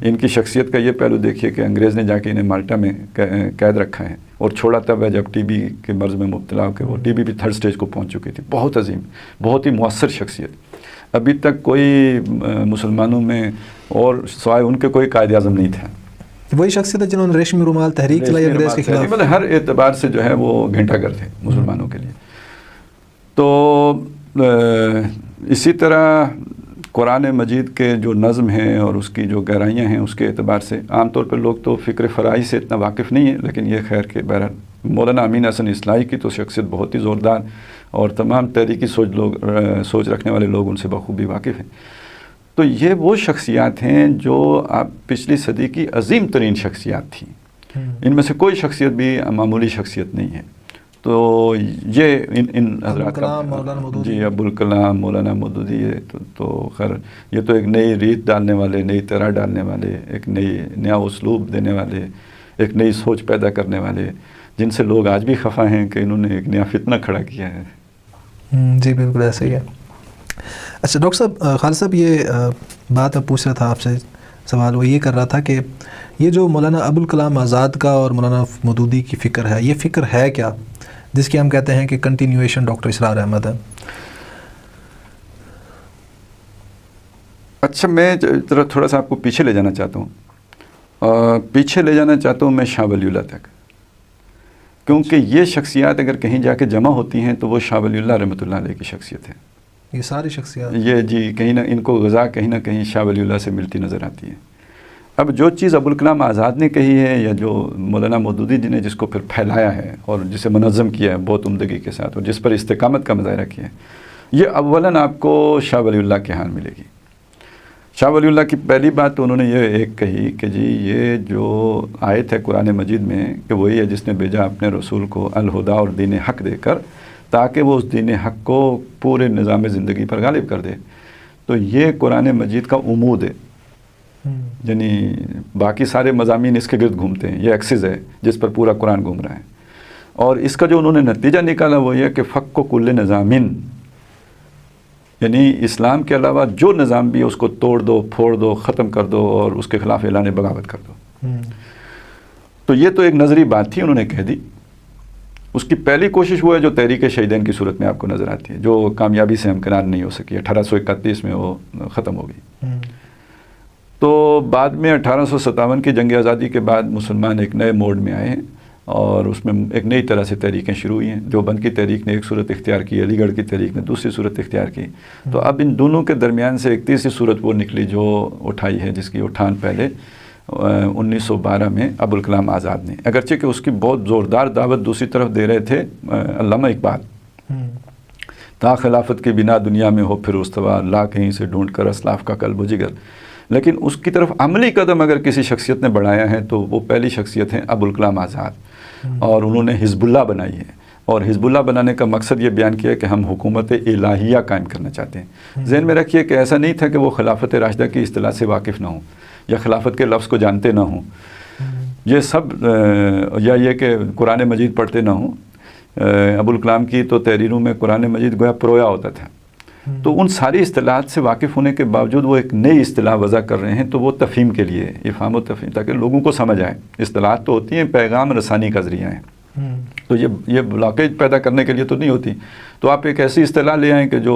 ان کی شخصیت کا یہ پہلو دیکھیے کہ انگریز نے جا کے انہیں مالٹا میں قید رکھا ہے اور چھوڑا تب ہے جب ٹی بی کے مرض میں مبتلا ہو کے وہ ٹی بی بھی 3rd سٹیج کو پہنچ چکی تھی. بہت عظیم، بہت ہی مؤثر شخصیت. ابھی تک کوئی مسلمانوں میں اور سوائے ان کے کوئی قائد اعظم نہیں تھا. وہی شخصیت ہے جنہوں نے ریشمی رومال تحریک چلائی انگریز کے خلاف. مطلب ہر اعتبار سے جو ہے وہ گھنٹا گر تھے مسلمانوں کے لیے. تو اسی طرح قرآن مجید کے جو نظم ہیں اور اس کی جو گہرائیاں ہیں اس کے اعتبار سے عام طور پر لوگ تو فکر فرائی سے اتنا واقف نہیں ہیں، لیکن یہ خیر کے بہرحال مولانا امین حسن اصلاحی کی تو شخصیت بہت ہی زوردار اور تمام تحریکی سوچ رکھنے والے لوگ ان سے بخوبی واقف ہیں. تو یہ وہ شخصیات ہیں جو آپ پچھلی صدی کی عظیم ترین شخصیات تھیں. ان میں سے کوئی شخصیت بھی معمولی شخصیت نہیں ہے. تو یہ ان حضرات کا جی ابوالکلام مولانا مودودی تو خیر یہ تو ایک نئی ریت ڈالنے والے، نئی طرح ڈالنے والے، ایک نیا اسلوب دینے والے، ایک نئی سوچ پیدا کرنے والے، جن سے لوگ آج بھی خفا ہیں کہ انہوں نے ایک نیا فتنہ کھڑا کیا ہے. جی بالکل ایسا ہی ہے. اچھا ڈاکٹر صاحب، خالد صاحب یہ بات اب پوچھ رہا تھا آپ سے، سوال وہ یہ کر رہا تھا کہ یہ جو مولانا ابوالکلام آزاد کا اور مولانا مودودی کی فکر ہے، یہ فکر ہے کیا جس کی ہم کہتے ہیں کہ کنٹینیویشن ڈاکٹر اسرار احمد ہے؟ اچھا میں تھوڑا سا آپ کو پیچھے لے جانا چاہتا ہوں، پیچھے لے جانا چاہتا ہوں میں شاہ ولی اللہ تک، کیونکہ یہ شخصیات اگر کہیں جا کے جمع ہوتی ہیں تو وہ شاہ ولی اللہ رحمۃ اللہ علیہ کی شخصیت ہے. یہ ساری شخصیات یہ جی کہیں نہ ان کو غذا کہیں نہ کہیں شاہ ولی اللہ سے ملتی نظر آتی ہے. اب جو چیز ابوالکلام آزاد نے کہی ہے یا جو مولانا مودودی جی نے جس کو پھر پھیلایا ہے اور جسے منظم کیا ہے بہت عمدگی کے ساتھ اور جس پر استقامت کا مظاہرہ کیا ہے، یہ اولاً آپ کو شاہ ولی اللہ کے ہاں ملے گی. شاہ ولی اللہ کی پہلی بات تو انہوں نے یہ ایک کہی کہ جی یہ جو آیت ہے قرآن مجید میں کہ وہی ہے جس نے بھیجا اپنے رسول کو الہدا اور دین حق دے کر تاکہ وہ اس دین حق کو پورے نظام زندگی پر غالب کر دے. تو یہ قرآن مجید کا عمود ہے، یعنی باقی سارے مضامین اس کے گرد گھومتے ہیں، یہ ایکسس ہے جس پر پورا قرآن گھوم رہا ہے. اور اس کا جو انہوں نے نتیجہ نکالا وہ یہ کہ فق و کل نظامن، یعنی اسلام کے علاوہ جو نظام بھی ہے اس کو توڑ دو، پھوڑ دو، ختم کر دو اور اس کے خلاف اعلان بغاوت کر دو. تو یہ تو ایک نظری بات تھی، انہوں نے کہہ دی. اس کی پہلی کوشش وہ ہے جو تحریک شہیدین کی صورت میں آپ کو نظر آتی ہے، جو کامیابی سے ہمکنار نہیں ہو سکی. 1831 میں وہ ختم ہو گئی. تو بعد میں 1857 کی جنگ آزادی کے بعد مسلمان ایک نئے موڈ میں آئے ہیں اور اس میں ایک نئی طرح سے تحریکیں شروع ہوئی ہیں. دیوبند کی تحریک نے ایک صورت اختیار کی، علی گڑھ کی تحریک نے دوسری صورت اختیار کی. تو اب ان دونوں کے درمیان سے ایک تیسری صورت وہ نکلی جو اٹھائی ہے، جس کی اٹھان پہلے 1912 میں ابوالکلام آزاد نے، اگرچہ کہ اس کی بہت زوردار دعوت دوسری طرف دے رہے تھے علامہ اقبال. تا خلافت کی بنا دنیا میں ہو پھر استوا، لا کہیں سے ڈھونڈ کر اسلاف کا قلب و جگر. لیکن اس کی طرف عملی قدم اگر کسی شخصیت نے بڑھایا ہے تو وہ پہلی شخصیت ہے ابوالکلام آزاد. اور انہوں نے حزب اللہ بنائی ہے، اور حزب اللہ بنانے کا مقصد یہ بیان کیا کہ ہم حکومت الہیہ قائم کرنا چاہتے ہیں. ذہن میں رکھیے کہ ایسا نہیں تھا کہ وہ خلافت راشدہ کی اصطلاح سے واقف نہ ہوں یا خلافت کے لفظ کو جانتے نہ ہوں، یہ سب یا یہ کہ قرآن مجید پڑھتے نہ ہوں. ابوالکلام کی تو تحریروں میں قرآن مجید گویا پرویا ہوتا تھا. تو ان ساری اصطلاحات سے واقف ہونے کے باوجود وہ ایک نئی اصطلاح وضع کر رہے ہیں. تو وہ تفہیم کے لیے، افہام و تفہیم، تاکہ لوگوں کو سمجھ آئے. اصطلاحات تو ہوتی ہیں پیغام رسانی کا ذریعہ ہیں، تو یہ بلاکیج پیدا کرنے کے لیے تو نہیں ہوتی. تو آپ ایک ایسی اصطلاح لے آئیں کہ جو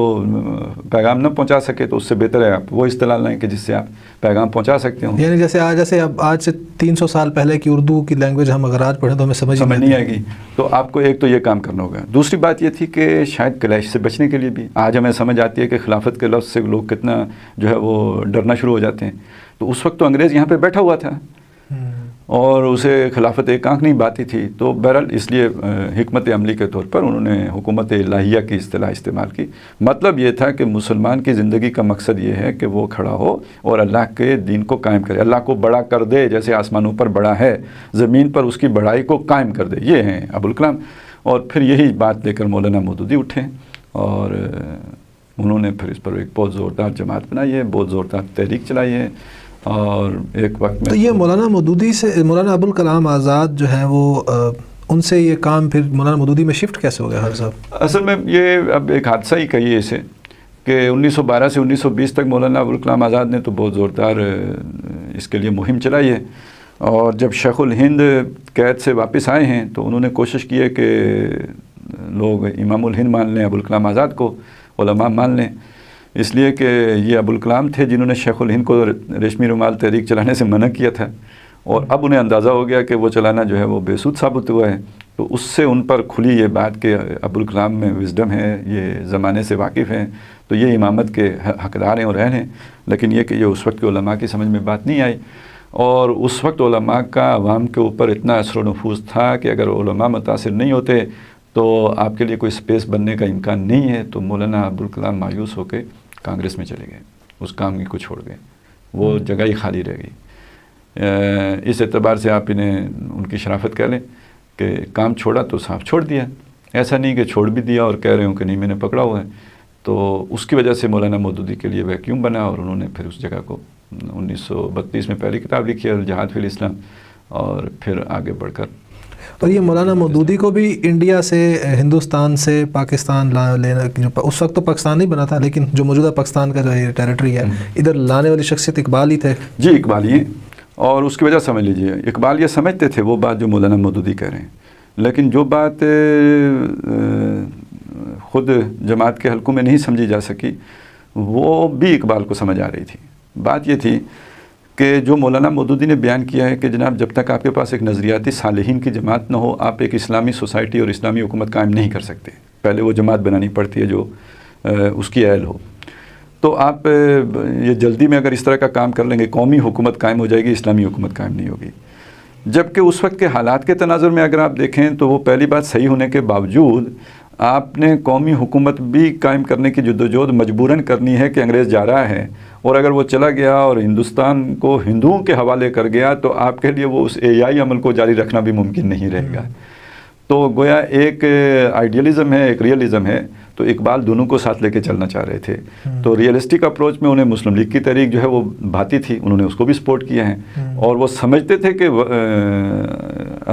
پیغام نہ پہنچا سکے تو اس سے بہتر ہے آپ وہ اصطلاح لائیں کہ جس سے آپ پیغام پہنچا سکتے ہوں. یعنی جیسے اب آج سے 300 سال پہلے کی اردو کی لینگویج ہم اگر آج پڑھیں تو ہمیں سمجھ نہیں آئے گی. تو آپ کو ایک تو یہ کام کرنا ہوگا. دوسری بات یہ تھی کہ شاید کلیش سے بچنے کے لیے بھی آج ہمیں سمجھ آتی ہے کہ خلافت کے لفظ سے لوگ کتنا جو ہے وہ ڈرنا شروع ہو جاتے ہیں. تو اس وقت تو انگریز یہاں پہ بیٹھا ہوا تھا اور اسے خلافت ایک آنکھ نہیں باتی تھی. تو بہرحال اس لیے حکمت عملی کے طور پر انہوں نے حکومت الہیہ کی اصطلاح استعمال کی. مطلب یہ تھا کہ مسلمان کی زندگی کا مقصد یہ ہے کہ وہ کھڑا ہو اور اللہ کے دین کو قائم کرے، اللہ کو بڑا کر دے، جیسے آسمانوں پر بڑا ہے زمین پر اس کی بڑائی کو قائم کر دے. یہ ہیں ابوالکلام. اور پھر یہی بات لے کر مولانا مودودی اٹھے اور انہوں نے پھر اس پر ایک بہت زوردار جماعت بنائی ہے، بہت زوردار تحریک چلائی ہے. اور ایک وقت میں تو یہ مولانا مودودی سے مولانا ابوالکلام آزاد جو ہیں وہ ان سے یہ کام پھر مولانا مودودی میں شفٹ کیسے ہو گیا حضرت صاحب؟ اصل میں یہ اب ایک حادثہ ہی کہیے اسے کہ 1912 سے 1920 تک مولانا ابوالکلام آزاد نے تو بہت زوردار اس کے لیے مہم چلائی ہے. اور جب شیخ الہند قید سے واپس آئے ہیں تو انہوں نے کوشش کی ہے کہ لوگ امام الہند مان لیں، ابوالکلام آزاد کو علماء مان لیں، اس لیے کہ یہ ابوالکلام تھے جنہوں نے شیخ الہند کو ریشمی رومال تحریک چلانے سے منع کیا تھا. اور اب انہیں اندازہ ہو گیا کہ وہ چلانا جو ہے وہ بے سود ثابت ہوا ہے، تو اس سے ان پر کھلی یہ بات کہ ابوالکلام میں وزڈم ہے، یہ زمانے سے واقف ہیں، تو یہ امامت کے حقدار ہیں اور اہل ہیں. لیکن یہ کہ یہ اس وقت کے علماء کی سمجھ میں بات نہیں آئی، اور اس وقت علماء کا عوام کے اوپر اتنا اثر و نفوذ تھا کہ اگر علماء متاثر نہیں ہوتے تو آپ کے لیے کوئی سپیس بننے کا امکان نہیں ہے. تو مولانا ابوالکلام مایوس ہو کے کانگریس میں چلے گئے، اس کام کو چھوڑ گئے، وہ جگہ ہی خالی رہ گئی. اس اعتبار سے آپ انہیں ان کی شرافت کہہ لیں کہ کام چھوڑا تو صاف چھوڑ دیا، ایسا نہیں کہ چھوڑ بھی دیا اور کہہ رہے ہوں کہ نہیں میں نے پکڑا ہوا ہے. تو اس کی وجہ سے مولانا مودودی کے لیے ویکیوم بنا، اور انہوں نے پھر اس جگہ کو 1932 میں پہلی کتاب لکھی ہے الجہاد فی الاسلام، اور پھر آگے بڑھ کر. اور یہ مولانا مودودی کو بھی انڈیا سے، ہندوستان سے پاکستان لینا، اس وقت تو پاکستان نہیں بنا تھا لیکن جو موجودہ پاکستان کا جو یہ ٹیریٹری ہے ادھر لانے والی شخصیت اقبال ہی تھے. جی اقبال ہی ہیں، اور اس کی وجہ سمجھ لیجئے اقبال یہ سمجھتے تھے وہ بات جو مولانا مودودی کہہ رہے ہیں، لیکن جو بات خود جماعت کے حلقوں میں نہیں سمجھی جا سکی وہ بھی اقبال کو سمجھ آ رہی تھی. بات یہ تھی کہ جو مولانا مودودی نے بیان کیا ہے کہ جناب جب تک آپ کے پاس ایک نظریاتی صالحین کی جماعت نہ ہو آپ ایک اسلامی سوسائٹی اور اسلامی حکومت قائم نہیں کر سکتے. پہلے وہ جماعت بنانی پڑتی ہے جو اس کی اہل ہو. تو آپ یہ جلدی میں اگر اس طرح کا کام کر لیں گے قومی حکومت قائم ہو جائے گی، اسلامی حکومت قائم نہیں ہوگی. جبکہ اس وقت کے حالات کے تناظر میں اگر آپ دیکھیں تو وہ پہلی بات صحیح ہونے کے باوجود آپ نے قومی حکومت بھی قائم کرنے کی جدوجہد مجبوراً کرنی ہے کہ انگریز جا رہا ہے، اور اگر وہ چلا گیا اور ہندوستان کو ہندوؤں کے حوالے کر گیا تو آپ کے لیے وہ اس احیائی عمل کو جاری رکھنا بھی ممکن نہیں رہے گا. تو گویا ایک آئیڈیلزم ہے، ایک ریئلزم ہے. تو اقبال دونوں کو ساتھ لے کے چلنا چاہ رہے تھے. تو ریئلسٹک اپروچ میں انہیں مسلم لیگ کی تحریک جو ہے وہ بھاتی تھی، انہوں نے اس کو بھی سپورٹ کیا ہے، اور وہ سمجھتے تھے کہ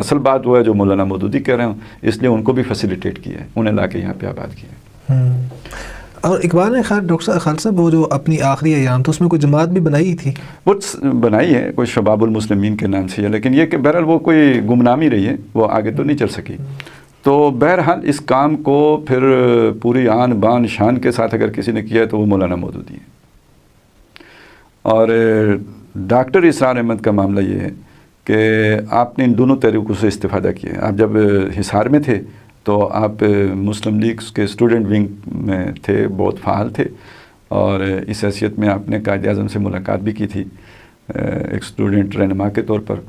اصل بات وہ ہے جو مولانا مودودی کہہ رہے ہیں، اس لیے ان کو بھی فیسیلیٹیٹ کیا ہے، انہیں لا کے یہاں پہ آباد کیا. اور اقبال نے خیر ڈاکٹر خالد صاحب وہ جو اپنی آخری ایام تو اس میں کوئی جماعت بھی بنائی تھی، وہ بنائی ہے کوئی شباب المسلمین کے نام سے ہے، لیکن یہ کہ بہرحال وہ کوئی گمنامی رہی ہے، وہ آگے تو نہیں چل سکی. تو بہرحال اس کام کو پھر پوری آن بان شان کے ساتھ اگر کسی نے کیا ہے تو وہ مولانا مودودی ہے. اور ڈاکٹر اسرار احمد کا معاملہ یہ ہے کہ آپ نے ان دونوں طریقوں سے استفادہ کیا. آپ جب حصار میں تھے تو آپ مسلم لیگ کے اسٹوڈنٹ ونگ میں تھے، بہت فعال تھے، اور اس حیثیت میں آپ نے قائد اعظم سے ملاقات بھی کی تھی ایک اسٹوڈنٹ رہنما کے طور پر.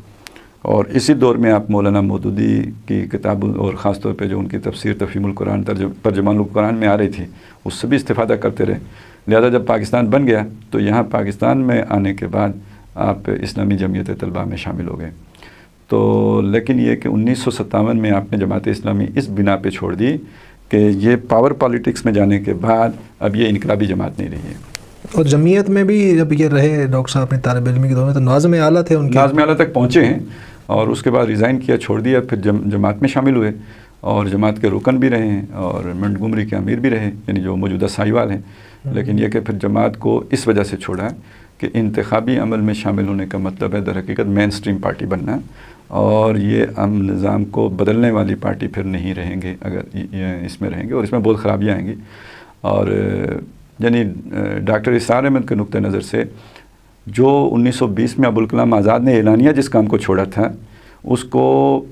اور اسی دور میں آپ مولانا مودودی کی کتاب اور خاص طور پہ جو ان کی تفسیر تفہیم القرآن ترجمان القرآن میں آ رہی تھی اس سے بھی استفادہ کرتے رہے. لہذا جب پاکستان بن گیا تو یہاں پاکستان میں آنے کے بعد آپ اسلامی جمعیت طلباء میں شامل ہو گئے. تو لیکن یہ کہ 1957 میں آپ نے جماعت اسلامی اس بنا پہ چھوڑ دی کہ یہ پاور پالیٹکس میں جانے کے بعد اب یہ انقلابی جماعت نہیں رہی ہے. اور جمعیت میں بھی جب یہ رہے ڈاکٹر صاحب اپنے طالب علمی کے دور میں تو ناظم اعلیٰ تھے، ان کے ناظم اعلیٰ تک پہنچے ہیں، اور اس کے بعد ریزائن کیا، چھوڑ دیا، پھر جماعت میں شامل ہوئے اور جماعت کے رکن بھی رہے ہیں اور منٹگمری کے امیر بھی رہے، یعنی جو موجودہ سائیوال ہیں. لیکن یہ کہ پھر جماعت کو اس وجہ سے چھوڑا کہ انتخابی عمل میں شامل ہونے کا مطلب ہے در حقیقت مین سٹریم پارٹی بننا، اور یہ امن نظام کو بدلنے والی پارٹی پھر نہیں رہیں گے اگر اس میں رہیں گے، اور اس میں بہت خرابیاں آئیں گی. اور یعنی ڈاکٹر اسرار احمد کے نقطہ نظر سے جو 1920 میں ابوالکلام آزاد نے اعلانیہ جس کام کو چھوڑا تھا اس کو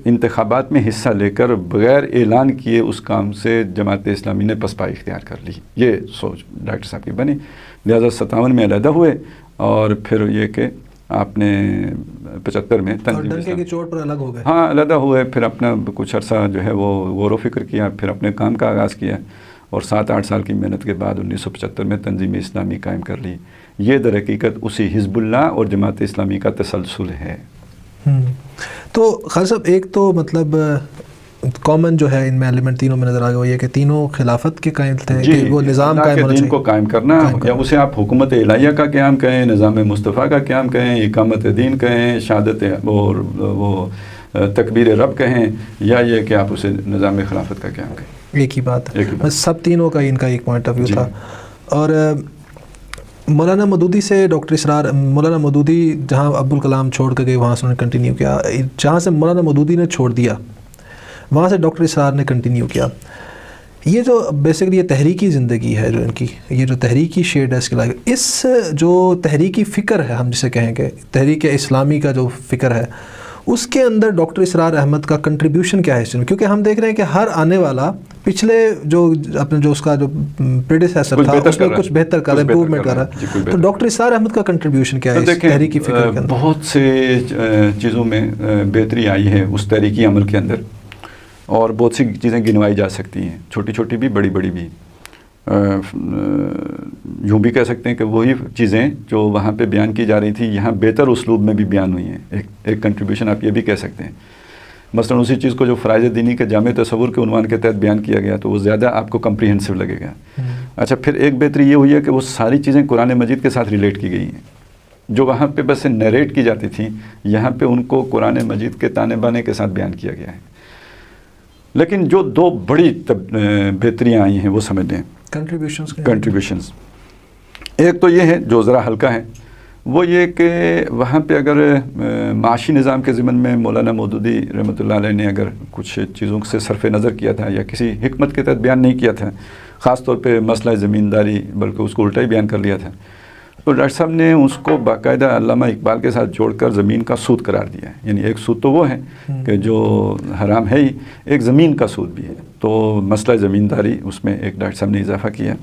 انتخابات میں حصہ لے کر بغیر اعلان کیے اس کام سے جماعت اسلامی نے پسپائی اختیار کر لی. یہ سوچ ڈاکٹر صاحب کی بنی. لہذا 57 میں علیحدہ ہوئے، اور پھر یہ کہ آپ نے 75 میں ڈنکے کی چوٹ پر الگ ہو گئے. ہاں علیحدہ ہوئے، پھر اپنا کچھ عرصہ جو ہے وہ غور و فکر کیا، پھر اپنے کام کا آغاز کیا، اور 7-8 سال کی محنت کے بعد 1975 میں تنظیم اسلامی قائم کر لی. یہ در حقیقت اسی حزب اللہ اور جماعت اسلامی کا تسلسل ہے. تو خالد صاحب ایک تو مطلب کامن جو ہے ان میں ایلیمنٹ تینوں میں نظر آ گیا وہ یہ کہ تینوں خلافت کے قائم تھے، کہ وہ نظام قائم ہونا دین چاہیے کو قائم کرنا، یا اسے آپ حکومت الہیہ کا قیام کہیں، نظام مصطفیٰ کا قیام کہیں، اقامت دین کہیں، شہادت اور وہ تکبیر رب کہیں، یا یہ کہ آپ اسے نظام خلافت کا قیام کہیں. ایک ہی بات ہے، سب تینوں کا ان کا ایک پوائنٹ آف ویو تھا. اور مولانا مودودی سے ڈاکٹر اسرار، مولانا مودودی جہاں ابوالکلام چھوڑ کے گئے وہاں سے انہوں نے کنٹینیو کیا، جہاں سے مولانا مودودی نے چھوڑ دیا وہاں سے ڈاکٹر اسرار نے کنٹینیو کیا. یہ جو بیسکلی یہ تحریکی زندگی ہے جو ان کی، یہ جو تحریکی شیڈ ہے اس کے لائق، اس جو تحریکی فکر ہے ہم جسے کہیں گے تحریک اسلامی کا جو فکر ہے، اس کے اندر ڈاکٹر اسرار احمد کا کنٹریبیوشن کیا ہے اس میں؟ کیونکہ ہم دیکھ رہے ہیں کہ ہر آنے والا پچھلے جو اپنے جو اس کا جو پریڈیسیسر تھا اس میں کچھ بہتر کر رہا ہے، امپروومنٹ کر رہا ہے، تو ڈاکٹر اسرار احمد کا کنٹریبیوشن کیا ہے اس تحریکی فکر کے اندر؟ بہت سے چیزوں میں بہتری آئی ہے اس تحریکی عمل کے اندر، اور بہت سی چیزیں گنوائی جا سکتی ہیں، چھوٹی چھوٹی بھی بڑی بڑی بھی۔ یوں بھی کہہ سکتے ہیں کہ وہی چیزیں جو وہاں پہ بیان کی جا رہی تھی یہاں بہتر اسلوب میں بھی بیان ہوئی ہیں، ایک کنٹریبیوشن آپ یہ بھی کہہ سکتے ہیں۔ مثلا اسی چیز کو جو فرائض دینی کے جامع تصور کے عنوان کے تحت بیان کیا گیا تو وہ زیادہ آپ کو کمپریہنسو لگے گا۔ اچھا، پھر ایک بہتری یہ ہوئی ہے کہ وہ ساری چیزیں قرآن مجید کے ساتھ ریلیٹ کی گئی ہیں، جو وہاں پہ بس نیریٹ کی جاتی تھیں یہاں پہ ان کو قرآن مجید کے تانے بانے کے ساتھ بیان کیا گیا ہے۔ لیکن جو دو بڑی بہتریاں آئی ہیں وہ سمجھ لیں کنٹریبیوشنز، ایک تو یہ ہے جو ذرا ہلکا ہے، وہ یہ کہ وہاں پہ اگر معاشی نظام کے ضمن میں مولانا مودودی رحمۃ اللہ علیہ نے اگر کچھ چیزوں سے صرف نظر کیا تھا یا کسی حکمت کے تحت بیان نہیں کیا تھا، خاص طور پہ مسئلہ زمینداری، بلکہ اس کو الٹا ہی بیان کر لیا تھا، تو ڈاکٹر صاحب نے اس کو باقاعدہ علامہ اقبال کے ساتھ جوڑ کر زمین کا سود قرار دیا ہے۔ یعنی ایک سود تو وہ ہے کہ جو حرام ہے ہی، ایک زمین کا سود بھی ہے، تو مسئلہ زمینداری اس میں ایک ڈاکٹر صاحب نے اضافہ کیا۔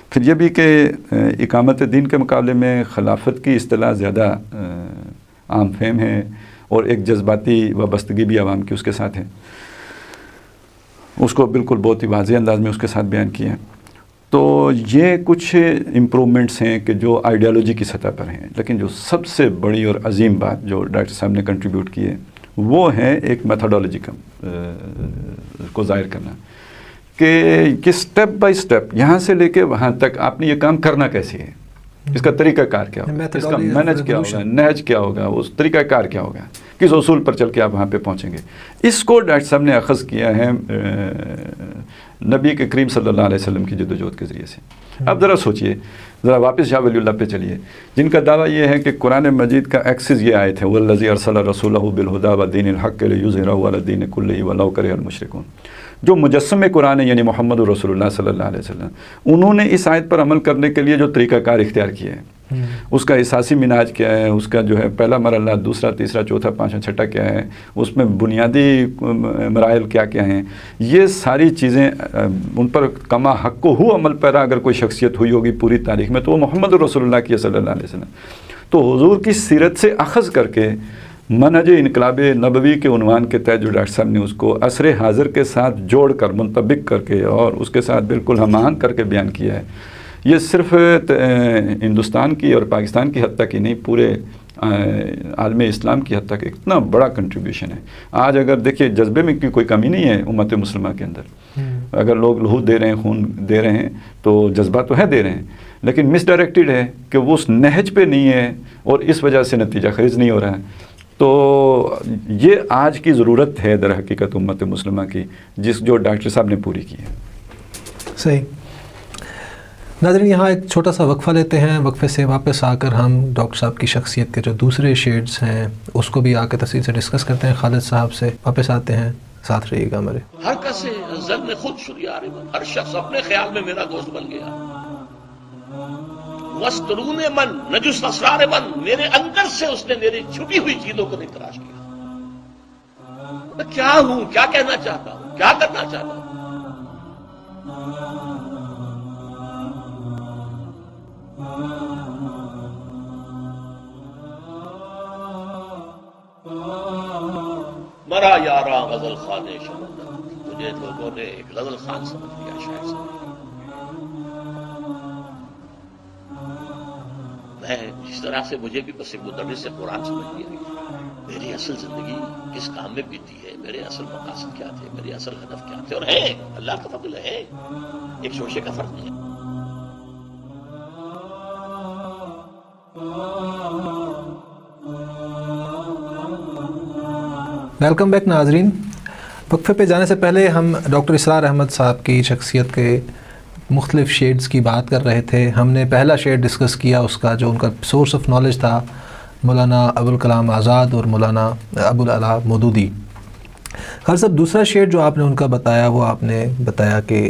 پھر یہ بھی کہ اقامت دین کے مقابلے میں خلافت کی اصطلاح زیادہ عام فہم ہے، اور ایک جذباتی وابستگی بھی عوام کی اس کے ساتھ ہے، اس کو بالکل بہت ہی واضح انداز میں اس کے ساتھ بیان کیا ہے۔ تو یہ کچھ امپرومنٹس ہیں کہ جو آئیڈیالوجی کی سطح پر ہیں، لیکن جو سب سے بڑی اور عظیم بات جو ڈاکٹر صاحب نے کنٹریبیوٹ کی ہے وہ ہے ایک میتھڈالوجی کو ظاہر کرنا، کہ سٹیپ بائی سٹیپ یہاں سے لے کے وہاں تک آپ نے یہ کام کرنا کیسے ہے، اس کا طریقہ کار کیا ہوگا، اس کا مینج کیا ہوگا، نہج کیا ہوگا، اس طریقہ کار کیا ہوگا، کس اصول پر چل کے آپ وہاں پہ پہنچیں گے۔ اس کو ڈاکٹر صاحب نے اخذ کیا ہے نبی کے کریم صلی اللہ علیہ وسلم کی جدوجہد کے ذریعے سے۔ اب ذرا سوچئے، ذرا واپس شاہ ولی اللہ پہ چلیے، جن کا دعویٰ یہ ہے کہ قرآن مجید کا ایکسس یہ آئے تھے وَالَّذِي أَرْسَلَ رَسُولَهُ بِالْهُدَىٰ وَدِينِ الْحَقِّ لِيُظْهِرَهُ عَلَى الدِّينِ كُلِّهِ وَلَوْ كَرِهَ الْمُشْرِكُونَ، جو مجسم قرآن ہے یعنی محمد رسول اللہ صلی اللہ علیہ وسلم، انہوں نے اس آیت پر عمل کرنے کے لیے جو طریقہ کار اختیار کیا ہے، اس کا اساسی منہاج کیا ہے، اس کا جو ہے پہلا مرحلہ، دوسرا، تیسرا، چوتھا، پانچواں، چھٹا کیا ہے، اس میں بنیادی مراحل کیا کیا ہیں، یہ ساری چیزیں ان پر کما حق ہو عمل پیرا اگر کوئی شخصیت ہوئی ہوگی پوری تاریخ میں تو وہ محمد رسول اللہ کی صلی اللہ علیہ وسلم۔ تو حضور کی سیرت سے اخذ کر کے منہج انقلاب نبوی کے عنوان کے تحت جو ڈاکٹر صاحب نے اس کو عصر حاضر کے ساتھ جوڑ کر منطبق کر کے اور اس کے ساتھ بالکل ہم آہنگ کر کے بیان کیا ہے، یہ صرف ہندوستان کی اور پاکستان کی حد تک ہی نہیں، پورے عالم اسلام کی حد تک اتنا بڑا کنٹریبیوشن ہے۔ آج اگر دیکھیے جذبے میں کوئی کمی نہیں ہے امت مسلمہ کے اندر، اگر لوگ لہو دے رہے ہیں، خون دے رہے ہیں، تو جذبہ تو ہے دے رہے ہیں، لیکن مس ڈائریکٹڈ ہے کہ وہ اس نہج پہ نہیں ہے اور اس وجہ سے نتیجہ خیز نہیں ہو رہا ہے۔ تو یہ آج کی ضرورت ہے در حقیقت امت مسلمہ کی، جو ڈاکٹر صاحب نے پوری کی ہے۔ صحیح۔ ناظرین، یہاں ایک چھوٹا سا وقفہ لیتے ہیں، وقفے سے واپس آ کر ہم ڈاکٹر صاحب کی شخصیت کے جو دوسرے شیڈز ہیں اس کو بھی آ کے تفصیل سے ڈسکس کرتے ہیں۔ خالد صاحب سے واپس آتے ہیں، ساتھ رہیے گا ہمارے۔ ہر کس ظن خود شریار، ہر شخص اپنے خیال میں میرا دوست بن گیا۔ وَاسْتُرُونِ مَن نَجُسْ أَسْرَارِ مَن، میرے اندر سے اس نے میری چھپی ہوئی چیزوں کو نہیں تلاش کیا۔ میں کیا ہوں، کیا کہنا چاہتا ہوں، کیا کرنا چاہتا ہوں۔ مرا یارا غزل خان شمندر، مجھے لوگوں نے ایک غزل خان سمجھ لیا، شاید سمجھ لیا۔ میں جس طرح سے مجھے بھی بس ایک مدرس سے قرآن سمجھ لیا گیا، میری اصل زندگی کس کام میں بیتی ہے، میرے اصل مقاصد کیا تھے، میرے اصل ہدف کیا تھے، اور ہے اللہ کا فضل ہے، ایک شوشے کا فرق نہیں ہے۔ ویلکم بیک ناظرین۔ وقفے پہ جانے سے پہلے ہم ڈاکٹر اسرار احمد صاحب کی شخصیت کے مختلف شیڈز کی بات کر رہے تھے۔ ہم نے پہلا شیڈ ڈسکس کیا اس کا جو ان کا سورس آف نالج تھا، مولانا ابوالکلام آزاد اور مولانا ابوالعلا مودودی۔ خالد صاحب، دوسرا شیڈ جو آپ نے ان کا بتایا وہ آپ نے بتایا کہ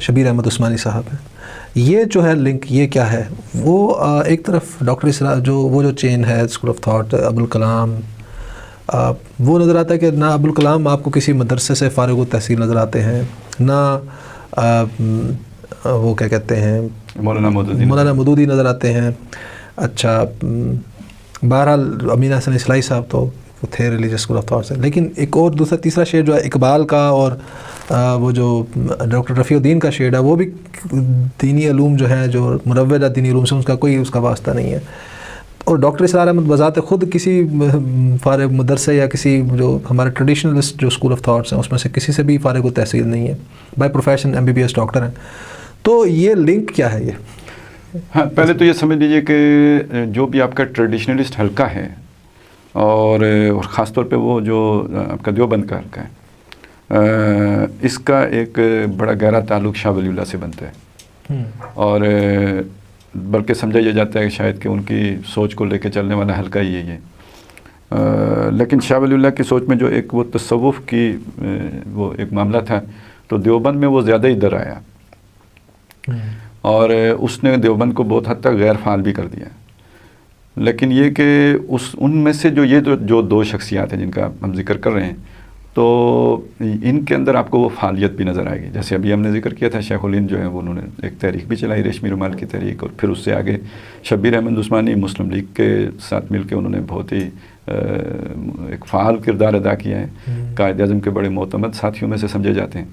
شبیر احمد عثمانی صاحب ہیں. یہ جو ہے لنک یہ کیا ہے؟ وہ ایک طرف ڈاکٹر اسرار جو چین ہے اسکول آف تھاٹ ابوالکلام، وہ نظر آتا ہے کہ نہ ابوالکلام آپ کو کسی مدرسے سے فارغ التحصیل نظر آتے ہیں، نہ وہ کیا کہتے ہیں مولانا مودودی نظر آتے ہیں. اچھا بہرحال امین حسن اصلاحی صاحب تو تھے ریلیجس اسکول آف تھاٹ سے. لیکن ایک اور دوسرا تیسرا شیڈ جو ہے اقبال کا، اور وہ جو ڈاکٹر رفیع الدین کا شیڈ ہے، وہ بھی دینی علوم جو ہیں، جو مروجہ دینی علوم سے اس کا واسطہ نہیں ہے. اور ڈاکٹر اسرار احمد بذات خود کسی فارغ مدرسے یا کسی جو ہمارے ٹریڈیشنلسٹ جو اسکول آف تھاٹس ہیں اس میں سے کسی سے بھی فارغ التحصیل نہیں ہے، بائی پروفیشن MBBS ڈاکٹر ہیں. تو یہ لنک کیا ہے؟ یہ ہاں، پہلے تو یہ سمجھ لیجئے کہ جو بھی آپ کا ٹریڈیشنلسٹ حلقہ ہے، اور خاص طور پہ وہ جو آپ کا دیوبند کا حلقہ ہے، اس کا ایک بڑا گہرا تعلق شاہ ولی اللہ سے بنتا ہے. اور بلکہ سمجھا یہ جاتا ہے کہ شاید کہ ان کی سوچ کو لے کے چلنے والا حلقہ ہی ہے یہ. لیکن شاہ ولی اللہ کی سوچ میں جو ایک وہ تصوف کی وہ ایک معاملہ تھا، تو دیوبند میں وہ زیادہ ہی در آیا، اور اس نے دیوبند کو بہت حد تک غیر فعال بھی کر دیا. لیکن یہ کہ ان میں سے جو دو شخصیات ہیں جن کا ہم ذکر کر رہے ہیں، تو ان کے اندر آپ کو وہ فعالیت بھی نظر آئے گی. جیسے ابھی ہم نے ذکر کیا تھا، شیخ الہند جو ہیں وہ انہوں نے ایک تحریک بھی چلائی، ریشمی رومال کی تحریک، اور پھر اس سے آگے شبیر احمد عثمانی مسلم لیگ کے ساتھ مل کے انہوں نے بہت ہی ایک فعال کردار ادا کیا ہے. قائد اعظم کے بڑے معتمد ساتھیوں میں سے سمجھے جاتے ہیں.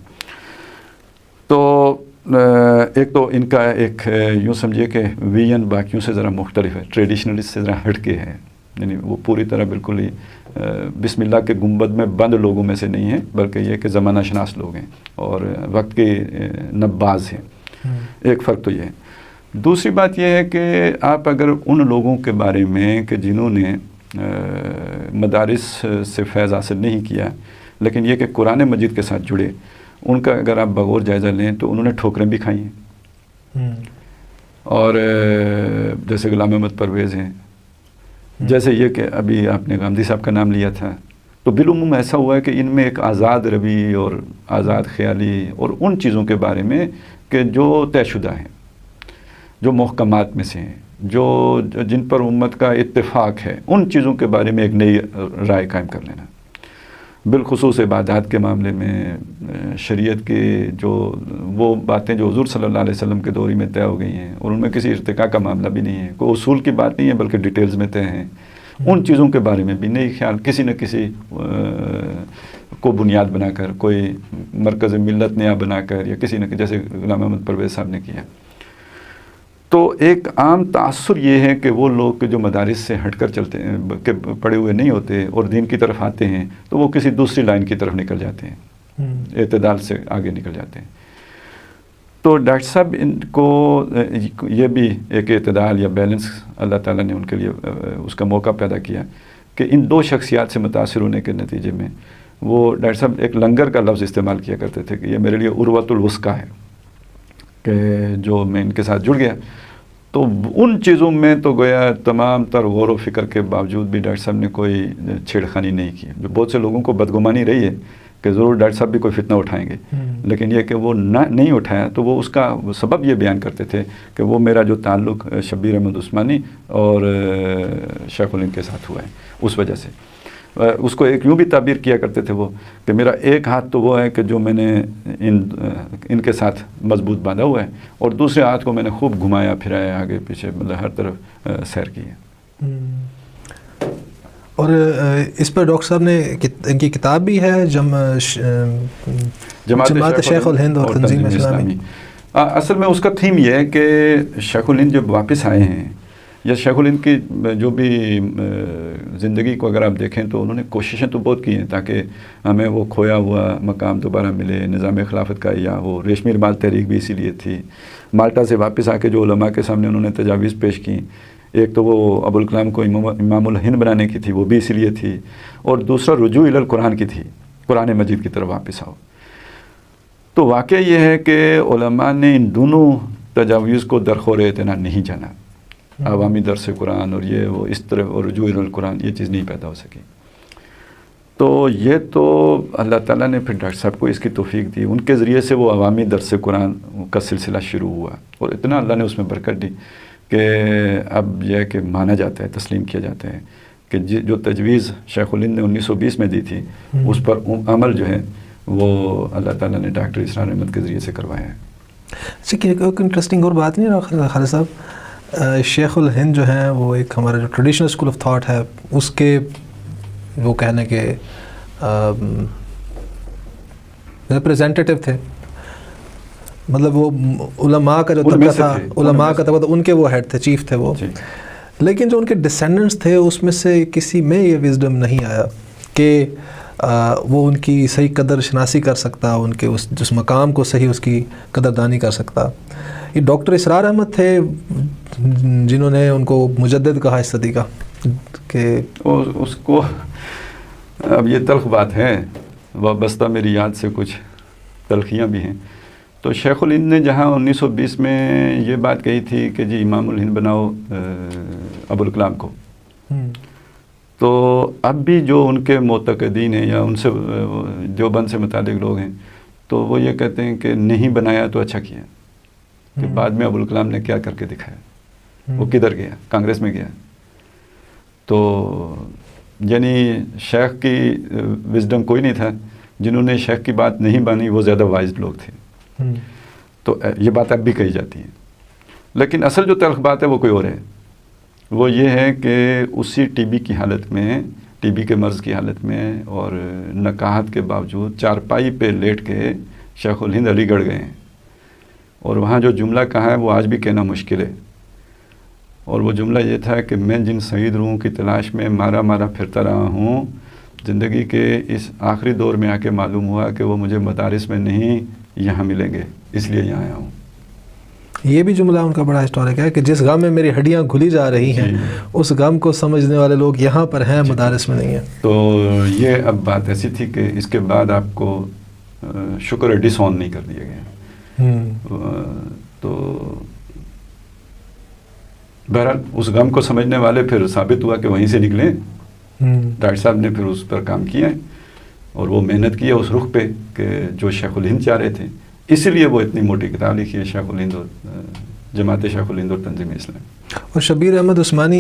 تو ایک تو ان کا ایک یوں سمجھیے کہ ویژن باقیوں سے ذرا مختلف ہے، ٹریڈیشنلسٹ سے ذرا ہٹ کے ہے. یعنی وہ پوری طرح بالکل ہی بسم اللہ کے گنبد میں بند لوگوں میں سے نہیں ہیں، بلکہ یہ کہ زمانہ شناس لوگ ہیں اور وقت کے نباز ہیں. ایک فرق تو یہ ہے. دوسری بات یہ ہے کہ آپ اگر ان لوگوں کے بارے میں کہ جنہوں نے مدارس سے فیض حاصل نہیں کیا، لیکن یہ کہ قرآن مجید کے ساتھ جڑے، ان کا اگر آپ بغور جائزہ لیں تو انہوں نے ٹھوکریں بھی کھائی ہیں. اور جیسے غلام احمد پرویز ہیں، جیسے یہ کہ ابھی آپ نے غامدی صاحب کا نام لیا تھا، تو بالعموم ایسا ہوا ہے کہ ان میں ایک آزاد روی اور آزاد خیالی اور ان چیزوں کے بارے میں کہ جو طے شدہ ہیں، جو محکمات میں سے ہیں، جن پر امت کا اتفاق ہے، ان چیزوں کے بارے میں ایک نئی رائے قائم کر لینا. بالخصوص عبادات کے معاملے میں شریعت کے وہ باتیں جو حضور صلی اللہ علیہ وسلم کے دوری میں طے ہو گئی ہیں، اور ان میں کسی ارتقاء کا معاملہ بھی نہیں ہے، کوئی اصول کی بات نہیں ہے بلکہ ڈیٹیلز میں طے ہیں. ان چیزوں کے بارے میں بھی نئی خیال کسی نہ کسی کو بنیاد بنا کر، کوئی مرکز ملت نیا بنا کر، یا کسی نہ جیسے غلام احمد پرویز صاحب نے کیا. تو ایک عام تاثر یہ ہے کہ وہ لوگ جو مدارس سے ہٹ کر چلتے ہیں، کہ پڑے ہوئے نہیں ہوتے اور دین کی طرف آتے ہیں، تو وہ کسی دوسری لائن کی طرف نکل جاتے ہیں، اعتدال سے آگے نکل جاتے ہیں. تو ڈاکٹر صاحب ان کو یہ بھی ایک اعتدال یا بیلنس اللہ تعالیٰ نے ان کے لیے اس کا موقع پیدا کیا کہ ان دو شخصیات سے متاثر ہونے کے نتیجے میں وہ ڈاکٹر صاحب ایک لنگر کا لفظ استعمال کیا کرتے تھے کہ یہ میرے لیے عروۃ الوثقیٰ ہے، کہ جو میں ان کے ساتھ جڑ گیا تو ان چیزوں میں تو گویا تمام تر غور و فکر کے باوجود بھی ڈاکٹر صاحب نے کوئی چھیڑخانی نہیں کی. جو بہت سے لوگوں کو بدگمانی رہی ہے کہ ضرور ڈاکٹر صاحب بھی کوئی فتنہ اٹھائیں گے، لیکن یہ کہ وہ نہیں اٹھایا، تو وہ اس کا سبب یہ بیان کرتے تھے کہ وہ میرا جو تعلق شبیر احمد عثمانی اور شیخ الہند کے ساتھ ہوا ہے، اس وجہ سے اس کو ایک یوں بھی تعبیر کیا کرتے تھے وہ کہ میرا ایک ہاتھ تو وہ ہے کہ جو میں نے ان کے ساتھ مضبوط باندھا ہوا ہے، اور دوسرے ہاتھ کو میں نے خوب گھمایا پھرایا آگے پیچھے، مطلب ہر طرف سیر کی ہے. اور اس پر ڈاکٹر صاحب نے ان کی کتاب بھی ہے، جماعت شیخ الہند اور تنظیم اسلامی. اصل میں اس کا تھیم یہ ہے کہ شیخ الہند جب واپس آئے ہیں، یا شیخ الہند کی جو بھی زندگی کو اگر آپ دیکھیں تو انہوں نے کوششیں تو بہت کی ہیں تاکہ ہمیں وہ کھویا ہوا مقام دوبارہ ملے، نظام خلافت کا، یا وہ ریشمی رومال تحریک بھی اسی لیے تھی. مالٹا سے واپس آ کے جو علماء کے سامنے انہوں نے تجاویز پیش کی، ایک تو وہ ابوالکلام کو امام الہند بنانے کی تھی، وہ بھی اسی لیے تھی، اور دوسرا رجوع الی القرآن کی تھی، قرآن مجید کی طرف واپس آؤ. تو واقعہ یہ ہے کہ علماء نے ان دونوں تجاویز کو درخور اعتنا نہیں جانا. عوامی درس قرآن اور یہ وہ اس طرح، اور رجوع الی القرآن، یہ چیز نہیں پیدا ہو سکی. تو یہ تو اللہ تعالیٰ نے پھر ڈاکٹر صاحب کو اس کی توفیق دی، ان کے ذریعے سے وہ عوامی درس قرآن کا سلسلہ شروع ہوا، اور اتنا اللہ نے اس میں برکت دی کہ اب یہ ہے کہ مانا جاتا ہے، تسلیم کیا جاتا ہے کہ جو تجویز شیخ الہند نے 1920 میں دی تھی اس پر عمل جو ہے وہ اللہ تعالیٰ نے ڈاکٹر اسرار احمد کے ذریعے سے کروایا ہے۔ اچھا، ایک انٹرسٹنگ اور بات نہیں ہے خالد صاحب، شیخ الہند جو ہیں وہ ایک ہمارا جو ٹریڈیشنل اسکول آف تھاٹ ہے اس کے وہ کہنے کے ریپریزنٹیٹیو تھے، مطلب وہ علماء کا جو طبقہ تھا، علماء کا طبقہ تھا، ان کے وہ ہیڈ تھے، چیف تھے وہ، لیکن جو ان کے ڈسینڈنٹس تھے اس میں سے کسی میں یہ وزڈم نہیں آیا کہ وہ ان کی صحیح قدر شناسی کر سکتا، ان کے اس مقام کو صحیح اس کی قدردانی کر سکتا۔ یہ ڈاکٹر اسرار احمد تھے جنہوں نے ان کو مجدد کہا اس صدی کا، کہ اس کو اب یہ تلخ بات ہے، وابستہ میری یاد سے کچھ تلخیاں بھی ہیں۔ تو شیخ الہند نے جہاں 1920 میں یہ بات کہی تھی کہ جی امام الہند بناؤ ابوالکلام کو، تو اب بھی جو ان کے معتقدین ہیں یا ان سے دیوبند سے متعلق لوگ ہیں تو وہ یہ کہتے ہیں کہ نہیں بنایا تو اچھا کیا، کہ بعد میں ابوالکلام نے کیا کر کے دکھایا، وہ کدھر گیا، کانگریس میں گیا۔ تو یعنی شیخ کی وزڈم کوئی نہیں تھا، جنہوں نے شیخ کی بات نہیں مانی وہ زیادہ وائز لوگ تھے۔ تو یہ بات اب بھی کہی جاتی ہے، لیکن اصل جو تلخ بات ہے وہ کوئی اور ہے، وہ یہ ہے کہ اسی ٹی بی کی حالت میں، ٹی بی کے مرض کی حالت میں اور نکاہت کے باوجود چارپائی پہ لیٹ کے شیخ الہند علی گڑھ گئے ہیں، اور وہاں جو جملہ کہا ہے وہ آج بھی کہنا مشکل ہے، اور وہ جملہ یہ تھا کہ میں جن سعید روحوں کی تلاش میں مارا مارا پھرتا رہا ہوں، زندگی کے اس آخری دور میں آ کے معلوم ہوا کہ وہ مجھے مدارس میں نہیں یہاں ملیں گے، اس لیے یہاں آیا ہوں۔ یہ بھی جملہ ان کا بڑا ہسٹورک ہے کہ جس غم میں میری ہڈیاں گھلی جا رہی ہیں اس غم کو سمجھنے والے لوگ یہاں پر ہیں، مدارس میں نہیں ہیں۔ تو یہ اب بات ایسی تھی کہ اس کے بعد آپ کو شکر ڈس آن نہیں کر دیا گیا، تو بہرحال اس غم کو سمجھنے والے پھر ثابت ہوا کہ وہیں سے نکلے، ڈاکٹر صاحب نے پھر اس پر کام کیا اور وہ محنت کی اس رخ پہ کہ جو شیخ الہند چاہ رہے تھے، اسی لیے وہ اتنی موٹی کتاب لکھی ہے، شیخ الہند اور جماعت شیخ الہند اور تنظیم اسلام۔ اور شبیر احمد عثمانی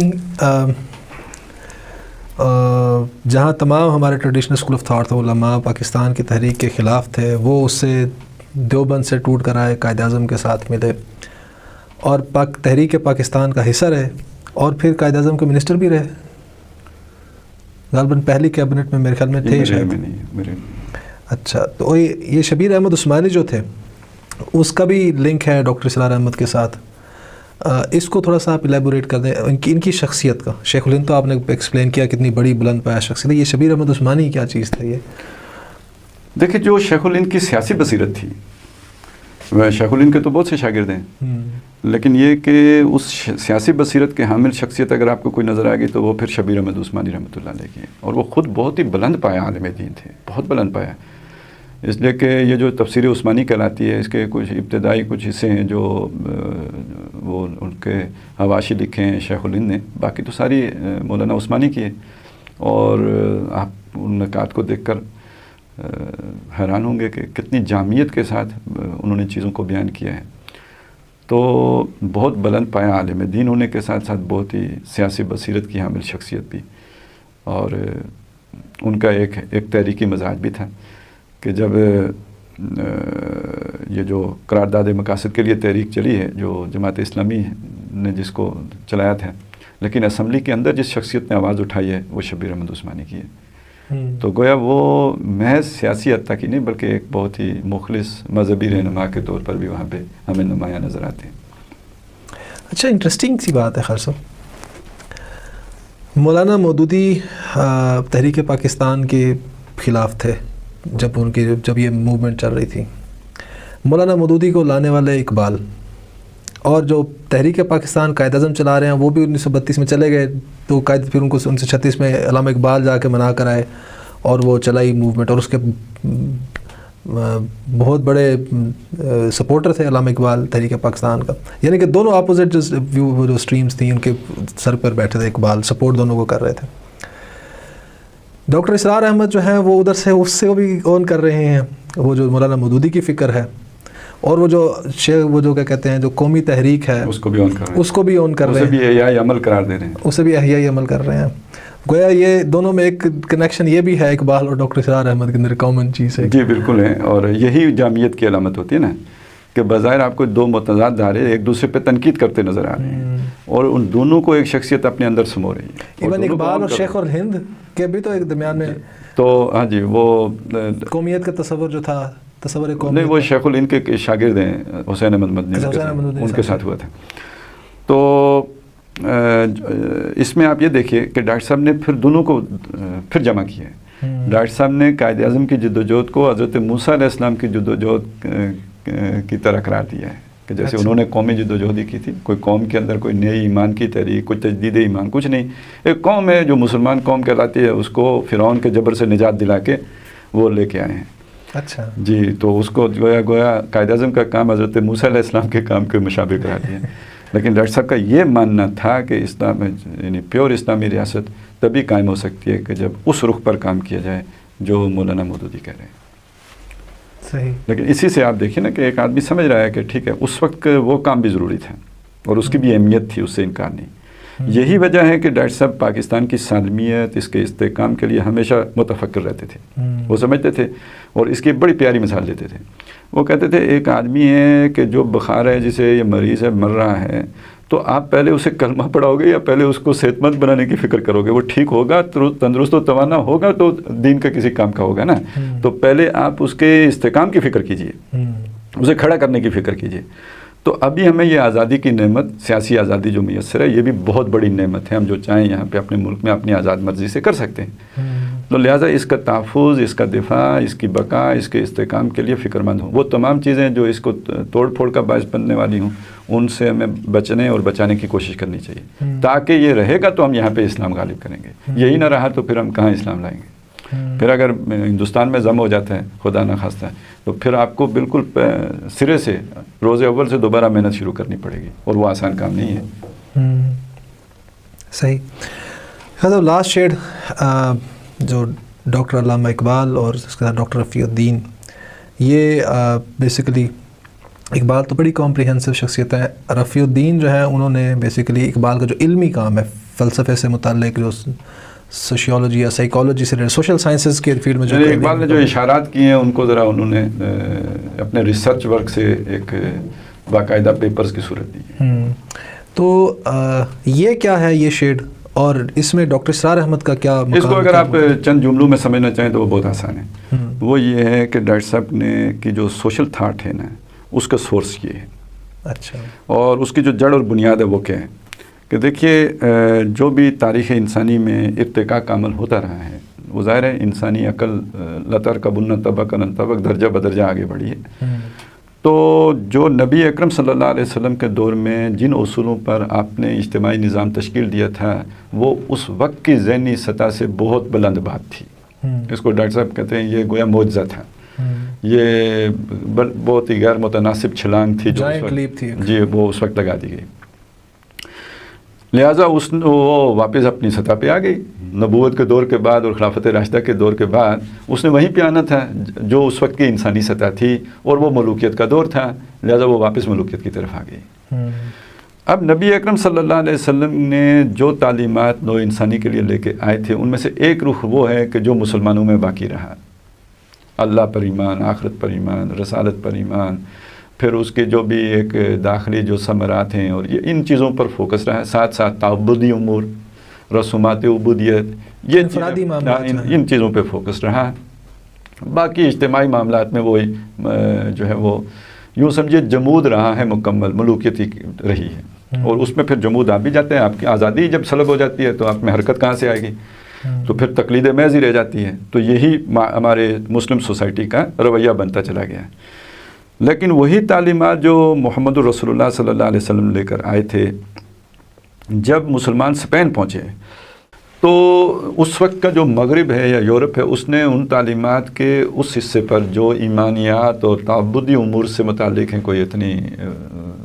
جہاں تمام ہمارے ٹریڈیشنل اسکول آف تھاٹ علماء پاکستان کی تحریک کے خلاف تھے، وہ اس سے دیوبند سے ٹوٹ کر آئے، قائد اعظم کے ساتھ ملے اور تحریک پاکستان کا حصہ رہے، اور پھر قائد اعظم کے منسٹر بھی رہے، غالباً پہلی کیبنٹ میں میرے خیال میں تھے شاید۔ اچھا، تو یہ شبیر احمد عثمانی جو تھے اس کا بھی لنک ہے ڈاکٹر اسرار احمد کے ساتھ، اس کو تھوڑا سا آپ الیبوریٹ کر دیں، ان کی شخصیت کا۔ شیخ الہند تو آپ نے ایکسپلین کیا کتنی بڑی بلند پایہ شخصیت ہے، یہ شبیر احمد عثمانی کیا چیز تھا؟ یہ دیکھیں، جو شیخ الہند کی سیاسی بصیرت تھی، شیخ الہند کے تو بہت سے شاگرد ہیں، لیکن یہ کہ اس سیاسی بصیرت کے حامل شخصیت اگر آپ کو کوئی نظر آ گئی تو وہ پھر شبیر احمد عثمانی رحمۃ اللہ علیہ کی ہے، اور وہ خود بہت ہی بلند پایہ عالم دین تھے، بہت بلند پایہ، اس لیے کہ یہ جو تفسیر عثمانی کہلاتی ہے اس کے کچھ ابتدائی کچھ حصے ہیں جو وہ ان کے حواشی لکھے ہیں شیخ الہند نے، باقی تو ساری مولانا عثمانی کی ہے، اور آپ ان نکات کو دیکھ کر حیران ہوں گے کہ کتنی جامعیت کے ساتھ انہوں نے چیزوں کو بیان کیا ہے۔ تو بہت بلند پایہ عالم دین ہونے کے ساتھ ساتھ بہت ہی سیاسی بصیرت کی حامل شخصیت بھی، اور ان کا ایک تحریکی مزاج بھی تھا کہ جب یہ جو قرارداد مقاصد کے لیے تحریک چلی ہے جو جماعت اسلامی نے جس کو چلایا تھا، لیکن اسمبلی کے اندر جس شخصیت نے آواز اٹھائی ہے وہ شبیر احمد عثمانی کی ہے، تو گویا وہ محض سیاسی حد تک ہی نہیں بلکہ ایک بہت ہی مخلص مذہبی رہنما کے طور پر بھی وہاں پہ ہمیں نمایاں نظر آتے ہیں۔ اچھا، انٹرسٹنگ سی بات ہے خالد صاحب، مولانا مودودی تحریک پاکستان کے خلاف تھے جب یہ موومنٹ چل رہی تھی، مولانا مودودی کو لانے والے اقبال، اور جو تحریک پاکستان قائد اعظم چلا رہے ہیں وہ بھی 1932 میں چلے گئے، تو قائد پھر ان کو 1936 میں علامہ اقبال جا کے منا کر آئے اور وہ چلائی موومنٹ، اور اس کے بہت بڑے سپورٹر تھے علامہ اقبال تحریک پاکستان کا، یعنی کہ دونوں اپوزٹ جو سٹریمز تھیں ان کے سر پر بیٹھے تھے، اقبال سپورٹ دونوں کو کر رہے تھے۔ ڈاکٹر اسرار احمد جو ہیں وہ ادھر سے اس سے بھی اون کر رہے ہیں، وہ جو مولانا مودودی کی فکر ہے، اور وہ جو کیا کہتے ہیں جو قومی تحریک ہے اس کو بھی اون کر رہے ہیں، اس کو بھی اون کر رہے ہیں، اسے بھی احیاء عمل قرار دے رہے ہیں، اسے بھی احیاء عمل کر رہے ہیں. گویا یہ دونوں میں ایک کنیکشن یہ بھی ہے اقبال اور ڈاکٹر اسرار احمد کے اندر کامن چیز ہے. جی بالکل ہے، اور یہی جامعیت کی علامت ہوتی ہے نا کہ بظاہر آپ کو دو متضاد دھارے ایک دوسرے پہ تنقید کرتے نظر آ رہے ہیں اور ان دونوں کو ایک شخصیت اپنے اندر سمو رہی ہے. ایون اقبال اور شیخ الہند کے بھی تو ایک درمیان میں تو ہاں جی وہ قومیت کا تصور جو تھا، تصور قومیت، نہیں وہ شیخ الہند کے شاگرد ہیں حسین احمد مدنی، ان کے ساتھ ہوا تھا. تو اس میں آپ یہ دیکھیے کہ ڈاکٹر صاحب نے پھر دونوں کو پھر جمع کیا ہے. ڈاکٹر صاحب نے قائد اعظم کی جدوجہد کو حضرت موسیٰ علیہ السلام کی جدوجہد کی طرح قرار دیا ہے کہ جیسے انہوں نے قومی جدوجہدی کی تھی. کوئی قوم کے اندر کوئی نئی ایمان کی تحریک، کوئی تجدید ایمان کچھ نہیں، ایک قوم ہے جو مسلمان قوم کہلاتی ہے، اس کو فرعون کے جبر سے نجات دلا کے وہ لے کے آئے ہیں. اچھا جی، تو اس کو گویا قائد اعظم کا کام حضرت موسیٰ علیہ السلام کے کام کے مشابہ قرار دیا. لیکن ڈاکٹر صاحب کا یہ ماننا تھا کہ اسلام یعنی پیور اسلامی ریاست تبھی قائم ہو سکتی ہے کہ جب اس رخ پر کام کیا جائے جو مولانا مودودی کہہ رہے ہیں. صحیح. لیکن اسی سے آپ دیکھیں نا کہ ایک آدمی سمجھ رہا ہے کہ ٹھیک ہے اس وقت وہ کام بھی ضروری تھا اور اس کی بھی اہمیت تھی، اس سے انکار نہیں. یہی وجہ ہے کہ ڈاکٹر صاحب پاکستان کی سالمیت، اس کے استحکام کے لیے ہمیشہ متفکر رہتے تھے. وہ سمجھتے تھے اور اس کی بڑی پیاری مثال دیتے تھے. وہ کہتے تھے ایک آدمی ہے کہ جو بخار ہے، جسے یہ مریض ہے، مر رہا ہے، تو آپ پہلے اسے کلمہ پڑھاؤ گے یا پہلے اس کو صحت مند بنانے کی فکر کرو گے؟ وہ ٹھیک ہوگا، تندرست و توانا ہوگا تو دین کا کسی کام کا ہوگا نا. تو پہلے آپ اس کے استحکام کی فکر کیجئے، اسے کھڑا کرنے کی فکر کیجئے. تو ابھی ہمیں یہ آزادی کی نعمت، سیاسی آزادی جو میسر ہے، یہ بھی بہت بڑی نعمت ہے. ہم جو چاہیں یہاں پہ اپنے ملک میں اپنی آزاد مرضی سے کر سکتے ہیں. تو لہٰذا اس کا تحفظ، اس کا دفاع، اس کی بقا، اس کے استحکام کے لیے فکر مند ہوں. وہ تمام چیزیں جو اس کو توڑ پھوڑ کا باعث بننے والی ہوں، ان سے ہمیں بچنے اور بچانے کی کوشش کرنی چاہیے، تاکہ یہ رہے گا تو ہم یہاں پہ اسلام غالب کریں گے. یہی نہ رہا تو پھر ہم کہاں اسلام لائیں گے؟ پھر اگر ہندوستان میں ضم ہو جاتا ہے، خدا نہ خواستہ، تو پھر آپ کو بالکل سرے سے روز اول سے دوبارہ محنت شروع کرنی پڑے گی اور وہ آسان کام نہیں ہے. صحیح. حضرت لاسٹ شیڈ جو ڈاکٹر علامہ اقبال اور اس کے ساتھ ڈاکٹر رفیع الدین، یہ بیسیکلی اقبال تو بڑی کمپریہنسو شخصیت ہے. رفیع الدین جو ہے انہوں نے بیسیکلی اقبال کا جو علمی کام ہے، فلسفے سے متعلق، جو سوشیولوجی یا سائیکالوجی سے سوشل سائنسز کے فیلڈ میں جو اقبال نے جو اشارات کیے ہیں ان کو ذرا انہوں نے اپنے ریسرچ ورک سے ایک باقاعدہ پیپرز کی صورت دی. تو یہ کیا ہے یہ شیڈ، اور اس میں ڈاکٹر اسرار احمد کا کیا مقام؟ اس کو اگر آپ چند جملوں میں سمجھنا چاہیں تو وہ بہت آسان ہے. وہ یہ ہے کہ ڈاکٹر صاحب نے کی جو سوشل تھاٹ ہے نا، اس کا سورس یہ ہے. اچھا. اور اس کی جو جڑ اور بنیاد ہے وہ کیا ہے کہ دیکھیے، جو بھی تاریخ انسانی میں ارتقاء کا عمل ہوتا رہا ہے، وہ ظاہر ہے انسانی عقل لترکبن طبقا عن طبق، درجہ بدرجہ آگے بڑھی ہے. تو جو نبی اکرم صلی اللہ علیہ وسلم کے دور میں جن اصولوں پر آپ نے اجتماعی نظام تشکیل دیا تھا، وہ اس وقت کی ذہنی سطح سے بہت بلند بات تھی. اس کو ڈاکٹر صاحب کہتے ہیں یہ گویا معجزہ تھا، یہ بہت ہی غیر متناسب چھلانگ تھی جو جی وہ اس وقت لگا دی گئی. لہٰذا وہ واپس اپنی سطح پہ آ گئی. نبوت کے دور کے بعد اور خلافت راشدہ کے دور کے بعد اس نے وہیں پہ آنا تھا جو اس وقت کی انسانی سطح تھی، اور وہ ملوکیت کا دور تھا. لہٰذا وہ واپس ملوکیت کی طرف آ گئی. اب نبی اکرم صلی اللہ علیہ وسلم نے جو تعلیمات نو انسانی کے لیے لے کے آئے تھے، ان میں سے ایک رخ وہ ہے کہ جو مسلمانوں میں باقی رہا: اللہ پر ایمان، آخرت پر ایمان، رسالت پر ایمان، پھر اس کے جو بھی ایک داخلی جو ثمرات ہیں، اور یہ ان چیزوں پر فوکس رہا ہے. ساتھ ساتھ تعبدی امور، رسومات عبودیت، یہ انفرادی معاملات، ان چیزوں پہ فوکس رہا. باقی اجتماعی معاملات میں وہ جو ہے وہ یوں سمجھے جمود رہا ہے، مکمل ملوکیت ہی رہی ہے. اور اس میں پھر جمود آ بھی جاتے ہیں. آپ کی آزادی جب سلب ہو جاتی ہے تو آپ میں حرکت کہاں سے آئے گی؟ تو پھر تقلید محض ہی رہ جاتی ہے. تو یہی ہمارے مسلم سوسائٹی کا رویہ بنتا چلا گیا. لیکن وہی تعلیمات جو محمد الرسول اللہ صلی اللہ علیہ وسلم لے کر آئے تھے، جب مسلمان اسپین پہنچے تو اس وقت کا جو مغرب ہے یا یورپ ہے، اس نے ان تعلیمات کے اس حصے پر جو ایمانیات اور تعبدی امور سے متعلق ہیں، کوئی اتنی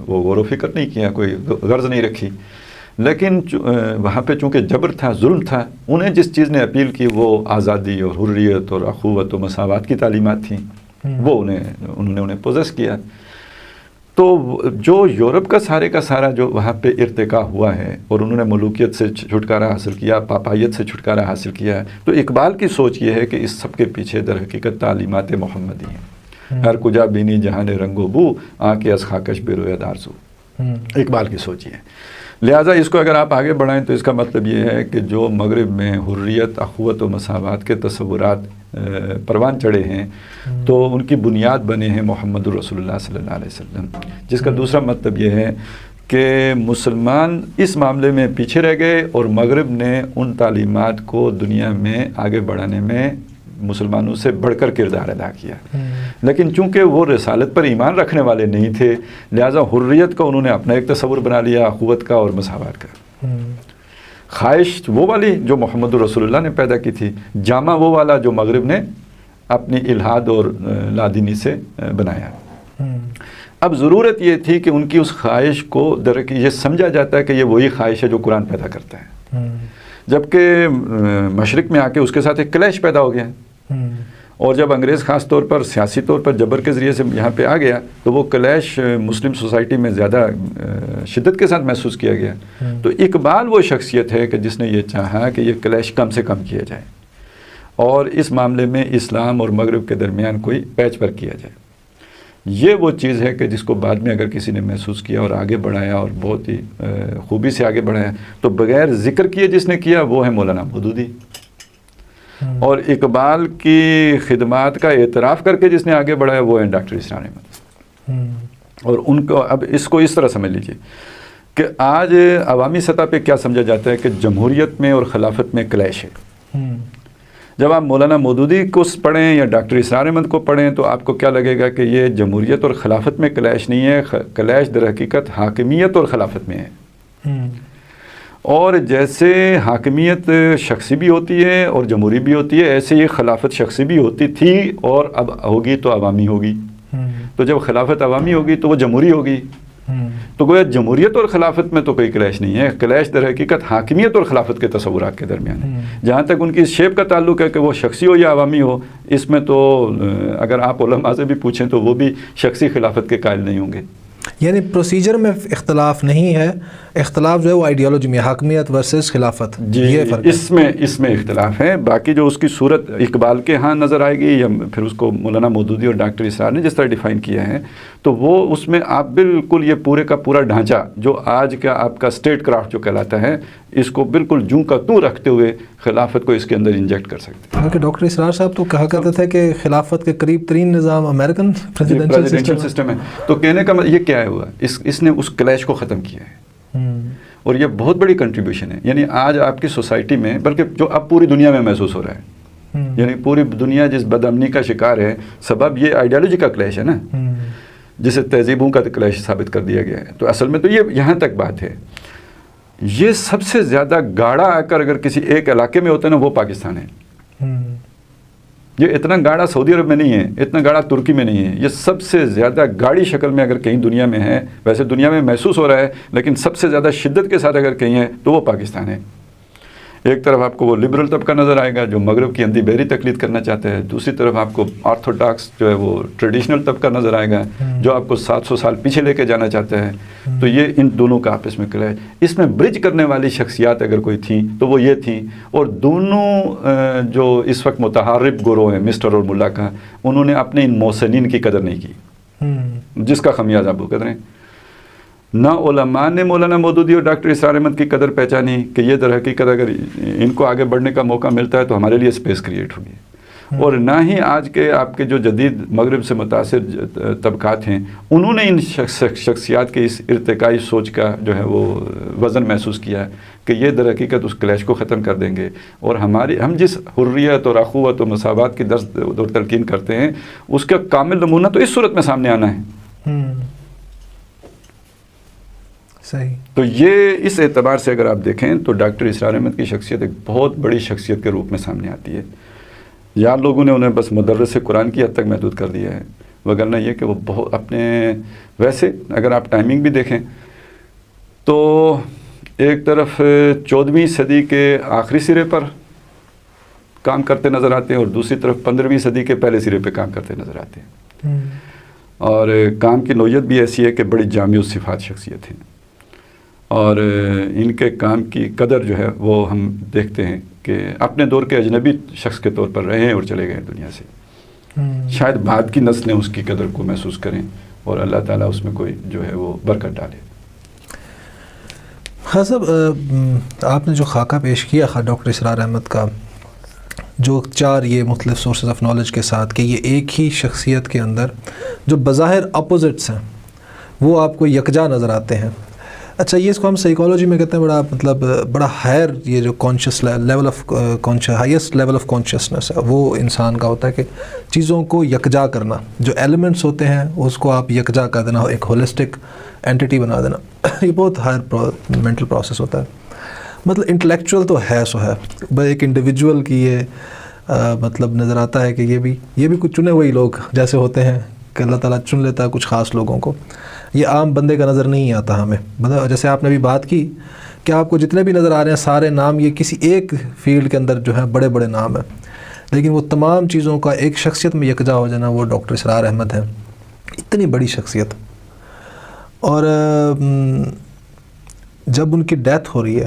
وہ غور و فکر نہیں کیا، کوئی غرض نہیں رکھی. لیکن وہاں پہ چونکہ جبر تھا، ظلم تھا، انہیں جس چیز نے اپیل کی وہ آزادی اور حریت اور اخوت و مساوات کی تعلیمات تھیں، وہ انہوں نے انہیں پوزیس کیا. تو جو یورپ کا سارا جو وہاں پہ ارتقا ہوا ہے اور انہوں نے ملوکیت سے چھٹکارا حاصل کیا، پاپائیت سے چھٹکارا حاصل کیا، تو اقبال کی سوچ یہ ہے کہ اس سب کے پیچھے در حقیقت تعلیمات محمدی ہیں. ہر کجا بینی جہان رنگ و بو آنکھ از خاکش بے رویت آرزو، اقبال کی سوچ یہ ہے. لہٰذا اس کو اگر آپ آگے بڑھائیں تو اس کا مطلب یہ ہے کہ جو مغرب میں حریت، اخوت و مساوات کے تصورات پروان چڑھے ہیں تو ان کی بنیاد بنے ہیں محمد رسول اللہ صلی اللہ علیہ وسلم. جس کا دوسرا مطلب یہ ہے کہ مسلمان اس معاملے میں پیچھے رہ گئے اور مغرب نے ان تعلیمات کو دنیا میں آگے بڑھانے میں مسلمانوں سے بڑھ کر کردار ادا کیا. لیکن چونکہ وہ رسالت پر ایمان رکھنے والے نہیں تھے، لہٰذا حریت کا انہوں نے اپنا ایک تصور بنا لیا، اخوت کا اور مساوات کا. خواہش وہ والی جو محمد رسول اللہ نے پیدا کی تھی، جامع وہ والا جو مغرب نے اپنی الحاد اور لادینی سے بنایا. اب ضرورت یہ تھی کہ ان کی اس خواہش کو یہ سمجھا جاتا ہے کہ یہ وہی خواہش ہے جو قرآن پیدا کرتا ہے، جبکہ مشرق میں آ کے اس کے ساتھ ایک کلیش پیدا ہو گیا. اور جب انگریز خاص طور پر سیاسی طور پر جبر کے ذریعے سے یہاں پہ آ گیا تو وہ کلیش مسلم سوسائٹی میں زیادہ شدت کے ساتھ محسوس کیا گیا. تو اقبال وہ شخصیت ہے کہ جس نے یہ چاہا کہ یہ کلیش کم سے کم کیا جائے اور اس معاملے میں اسلام اور مغرب کے درمیان کوئی پیچ پر کیا جائے. یہ وہ چیز ہے کہ جس کو بعد میں اگر کسی نے محسوس کیا اور آگے بڑھایا اور بہت ہی خوبی سے آگے بڑھایا تو بغیر ذکر کیے جس نے کیا وہ ہے مولانا مودودی. اور اقبال کی خدمات کا اعتراف کر کے جس نے آگے بڑھایا وہ ہے ڈاکٹر اسرار احمد. اور ان کو اب اس کو اس طرح سمجھ لیجئے کہ آج عوامی سطح پہ کیا سمجھا جاتا ہے کہ جمہوریت میں اور خلافت میں کلیش ہے. جب آپ مولانا مودودی کو پڑھیں یا ڈاکٹر اسرار احمد کو پڑھیں تو آپ کو کیا لگے گا کہ یہ جمہوریت اور خلافت میں کلیش نہیں ہے، کلیش در حقیقت حاکمیت اور خلافت میں ہے. اور جیسے حاکمیت شخصی بھی ہوتی ہے اور جمہوری بھی ہوتی ہے، ایسے یہ خلافت شخصی بھی ہوتی تھی اور اب ہوگی تو عوامی ہوگی. تو جب خلافت عوامی ہوگی تو وہ جمہوری ہوگی. تو گویا جمہوریت اور خلافت میں تو کوئی کلیش نہیں ہے، کلیش در حقیقت حاکمیت اور خلافت کے تصورات کے درمیان ہے. جہاں تک ان کی اس شیپ کا تعلق ہے کہ وہ شخصی ہو یا عوامی ہو، اس میں تو اگر آپ علماء سے بھی پوچھیں تو وہ بھی شخصی خلافت کے قائل نہیں ہوں گے. یعنی پروسیجر میں اختلاف نہیں ہے، اختلاف جو ہے وہ آئیڈیالوجی میں، حاکمیت ورسز خلافت، یہ فرق ہے. اس میں اختلاف ہے. باقی جو اس کی صورت اقبال کے ہاں نظر آئے گی یا پھر اس کو مولانا مودودی اور ڈاکٹر اسرار نے جس طرح ڈیفائن کیا ہے تو وہ اس میں آپ بالکل یہ پورے کا پورا ڈھانچہ جو آج کا آپ کا اسٹیٹ کرافٹ جو کہلاتا ہے اس کو بالکل جوں کا توں رکھتے ہوئے خلافت کو اس کے اندر انجیکٹ کر سکتے ہیں. کیونکہ ڈاکٹر اسرار صاحب تو کہا کرتے تھے کہ خلافت کے قریب ترین نظام امریکن پریزیڈنشل سسٹم ہے. تو کہنے کا یہ کیا ہے ہوا اس نے اس کلیش کو ختم کیا ہے اور یہ بہت بڑی کنٹریبیوشن ہے. یعنی آج آپ کی سوسائٹی میں بلکہ جو اب پوری دنیا میں محسوس ہو رہا ہے، یعنی پوری دنیا جس بد امنی کا شکار ہے سبب یہ آئیڈیالوجی کا کلیش ہے نا، جسے تہذیبوں کا کلیش ثابت کر دیا گیا ہے. تو اصل میں تو یہ یہاں تک بات ہے. یہ سب سے زیادہ گاڑا آ کر اگر کسی ایک علاقے میں ہوتا ہے نا وہ پاکستان ہے. یہ اتنا گاڑا سعودی عرب میں نہیں ہے، اتنا گاڑا ترکی میں نہیں ہے. یہ سب سے زیادہ گاڑی شکل میں اگر کہیں دنیا میں ہے، ویسے دنیا میں محسوس ہو رہا ہے لیکن سب سے زیادہ شدت کے ساتھ اگر کہیں ہے تو وہ پاکستان ہے. ایک طرف آپ کو وہ لبرل طبقہ نظر آئے گا جو مغرب کی اندھی بحری تقلید کرنا چاہتا ہے، دوسری طرف آپ کو آرتھوڈاکس جو ہے وہ ٹریڈیشنل طبقہ نظر آئے گا جو آپ کو 700 سال پیچھے لے کے جانا چاہتا ہے. تو یہ ان دونوں کا آپس میں کلیش. اس میں برج کرنے والی شخصیات اگر کوئی تھیں تو وہ یہ تھیں. اور دونوں جو اس وقت متحارب گروہ ہیں مسٹر اور ملا کا، انہوں نے اپنے ان محسنین کی قدر نہیں کی جس کا خمیازہ آپ قدریں. نہ علماء نے مولانا مودودی اور ڈاکٹر اسرار احمد کی قدر پہچانی کہ یہ در حقیقت اگر ان کو آگے بڑھنے کا موقع ملتا ہے تو ہمارے لیے اسپیس کریٹ ہوگی. اور نہ ہی آج کے آپ کے جو جدید مغرب سے متاثر طبقات ہیں انہوں نے ان شخصیات کے اس ارتقائی سوچ کا جو ہے وہ وزن محسوس کیا کہ یہ در حقیقت اس کلیش کو ختم کر دیں گے. اور ہم جس حریت اور اخوت و مساوات کی درس اور تلقین کرتے ہیں اس کا کامل نمونہ تو اس صورت میں سامنے آنا ہے. صحیح. تو یہ اس اعتبار سے اگر آپ دیکھیں تو ڈاکٹر اسرار احمد کی شخصیت ایک بہت بڑی شخصیت کے روپ میں سامنے آتی ہے. یار لوگوں نے انہیں بس مدرس قرآن کی حد تک محدود کر دیا ہے، وگرنہ یہ کہ وہ بہت اپنے ویسے اگر آپ ٹائمنگ بھی دیکھیں تو ایک طرف 14ویں صدی کے آخری سرے پر کام کرتے نظر آتے ہیں اور دوسری طرف 15ویں صدی کے پہلے سرے پہ کام کرتے نظر آتے ہیں. اور کام کی نوعیت بھی ایسی ہے کہ بڑی جامع صفات شخصیت ہیں، اور ان کے کام کی قدر جو ہے وہ ہم دیکھتے ہیں کہ اپنے دور کے اجنبی شخص کے طور پر رہے ہیں اور چلے گئے دنیا سے. شاید بعد کی نسلیں اس کی قدر کو محسوس کریں اور اللہ تعالیٰ اس میں کوئی جو ہے وہ برکت ڈالے. خان صاحب، آپ نے جو خاکہ پیش کیا ڈاکٹر اسرار احمد کا، جو 4 یہ مختلف سورسز آف نالج کے ساتھ کہ یہ ایک ہی شخصیت کے اندر جو بظاہر اپوزٹس ہیں وہ آپ کو یکجا نظر آتے ہیں. اچھا، یہ اس کو ہم سائیکالوجی میں کہتے ہیں بڑا ہائر، یہ جو conscious level of highest level of consciousness ہے وہ انسان کا ہوتا ہے کہ چیزوں کو یکجا کرنا، جو ایلیمنٹس ہوتے ہیں اس کو آپ یکجا کر دینا، ایک ہولسٹک اینٹی بنا دینا. یہ بہت ہائر مینٹل پروسیس ہوتا ہے. مطلب انٹلیکچوئل تو ہے سو ہے، ایک انڈیویجول کی یہ مطلب نظر آتا ہے کہ یہ بھی کچھ چنے ہوئے لوگ جیسے ہوتے ہیں کہ اللہ تعالیٰ چن لیتا ہے کچھ خاص لوگوں کو. یہ عام بندے کا نظر نہیں آتا ہمیں. مطلب جیسے آپ نے بھی بات کی کہ آپ کو جتنے بھی نظر آ رہے ہیں سارے نام یہ کسی ایک فیلڈ کے اندر جو ہے بڑے بڑے نام ہیں، لیکن وہ تمام چیزوں کا ایک شخصیت میں یکجا ہو جانا، وہ ڈاکٹر اسرار احمد ہیں. اتنی بڑی شخصیت. اور جب ان کی ڈیتھ ہو رہی ہے،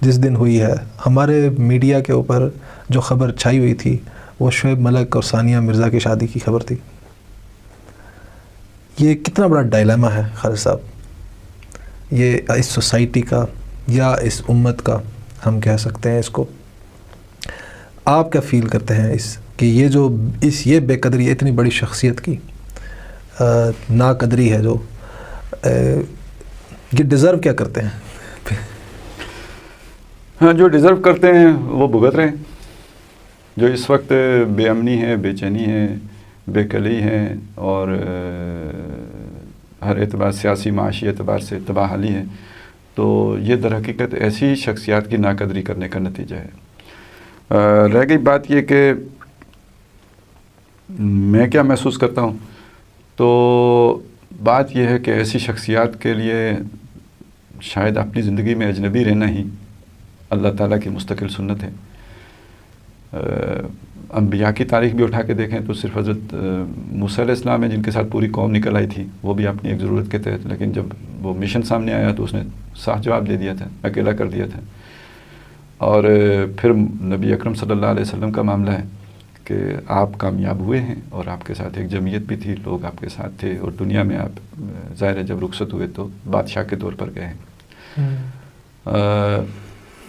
جس دن ہوئی ہے، ہمارے میڈیا کے اوپر جو خبر چھائی ہوئی تھی وہ شعیب ملک اور ثانیہ مرزا کی شادی کی خبر تھی. یہ کتنا بڑا ڈائلیما ہے خالد صاحب، یہ اس سوسائٹی کا یا اس امت کا ہم کہہ سکتے ہیں اس کو. آپ کیا فیل کرتے ہیں اس کہ یہ بے قدری، اتنی بڑی شخصیت کی ناقدری ہے، جو یہ ڈیزرو کیا کرتے ہیں؟ ہاں، جو ڈیزرو کرتے ہیں وہ بھگت رہے ہیں. جو اس وقت بے امنی ہے، بے چینی ہے، بے کلی ہیں اور ہر اعتبار سیاسی معاشی اعتبار سے تباہ حالی ہے، تو یہ در حقیقت ایسی شخصیات کی ناقدری کرنے کا نتیجہ ہے. رہ گئی بات یہ کہ میں کیا محسوس کرتا ہوں، تو بات یہ ہے کہ ایسی شخصیات کے لیے شاید اپنی زندگی میں اجنبی رہنا ہی اللہ تعالیٰ کی مستقل سنت ہے. انبیاء کی تاریخ بھی اٹھا کے دیکھیں تو صرف حضرت موسیٰ علیہ السلام ہیں جن کے ساتھ پوری قوم نکل آئی تھی، وہ بھی اپنی ایک ضرورت کے تحت، لیکن جب وہ مشن سامنے آیا تو اس نے صاف جواب دے دیا تھا، اکیلا کر دیا تھا. اور پھر نبی اکرم صلی اللہ علیہ وسلم کا معاملہ ہے کہ آپ کامیاب ہوئے ہیں اور آپ کے ساتھ ایک جمعیت بھی تھی، لوگ آپ کے ساتھ تھے، اور دنیا میں آپ ظاہر ہے جب رخصت ہوئے تو بادشاہ کے طور پر گئے ہیں.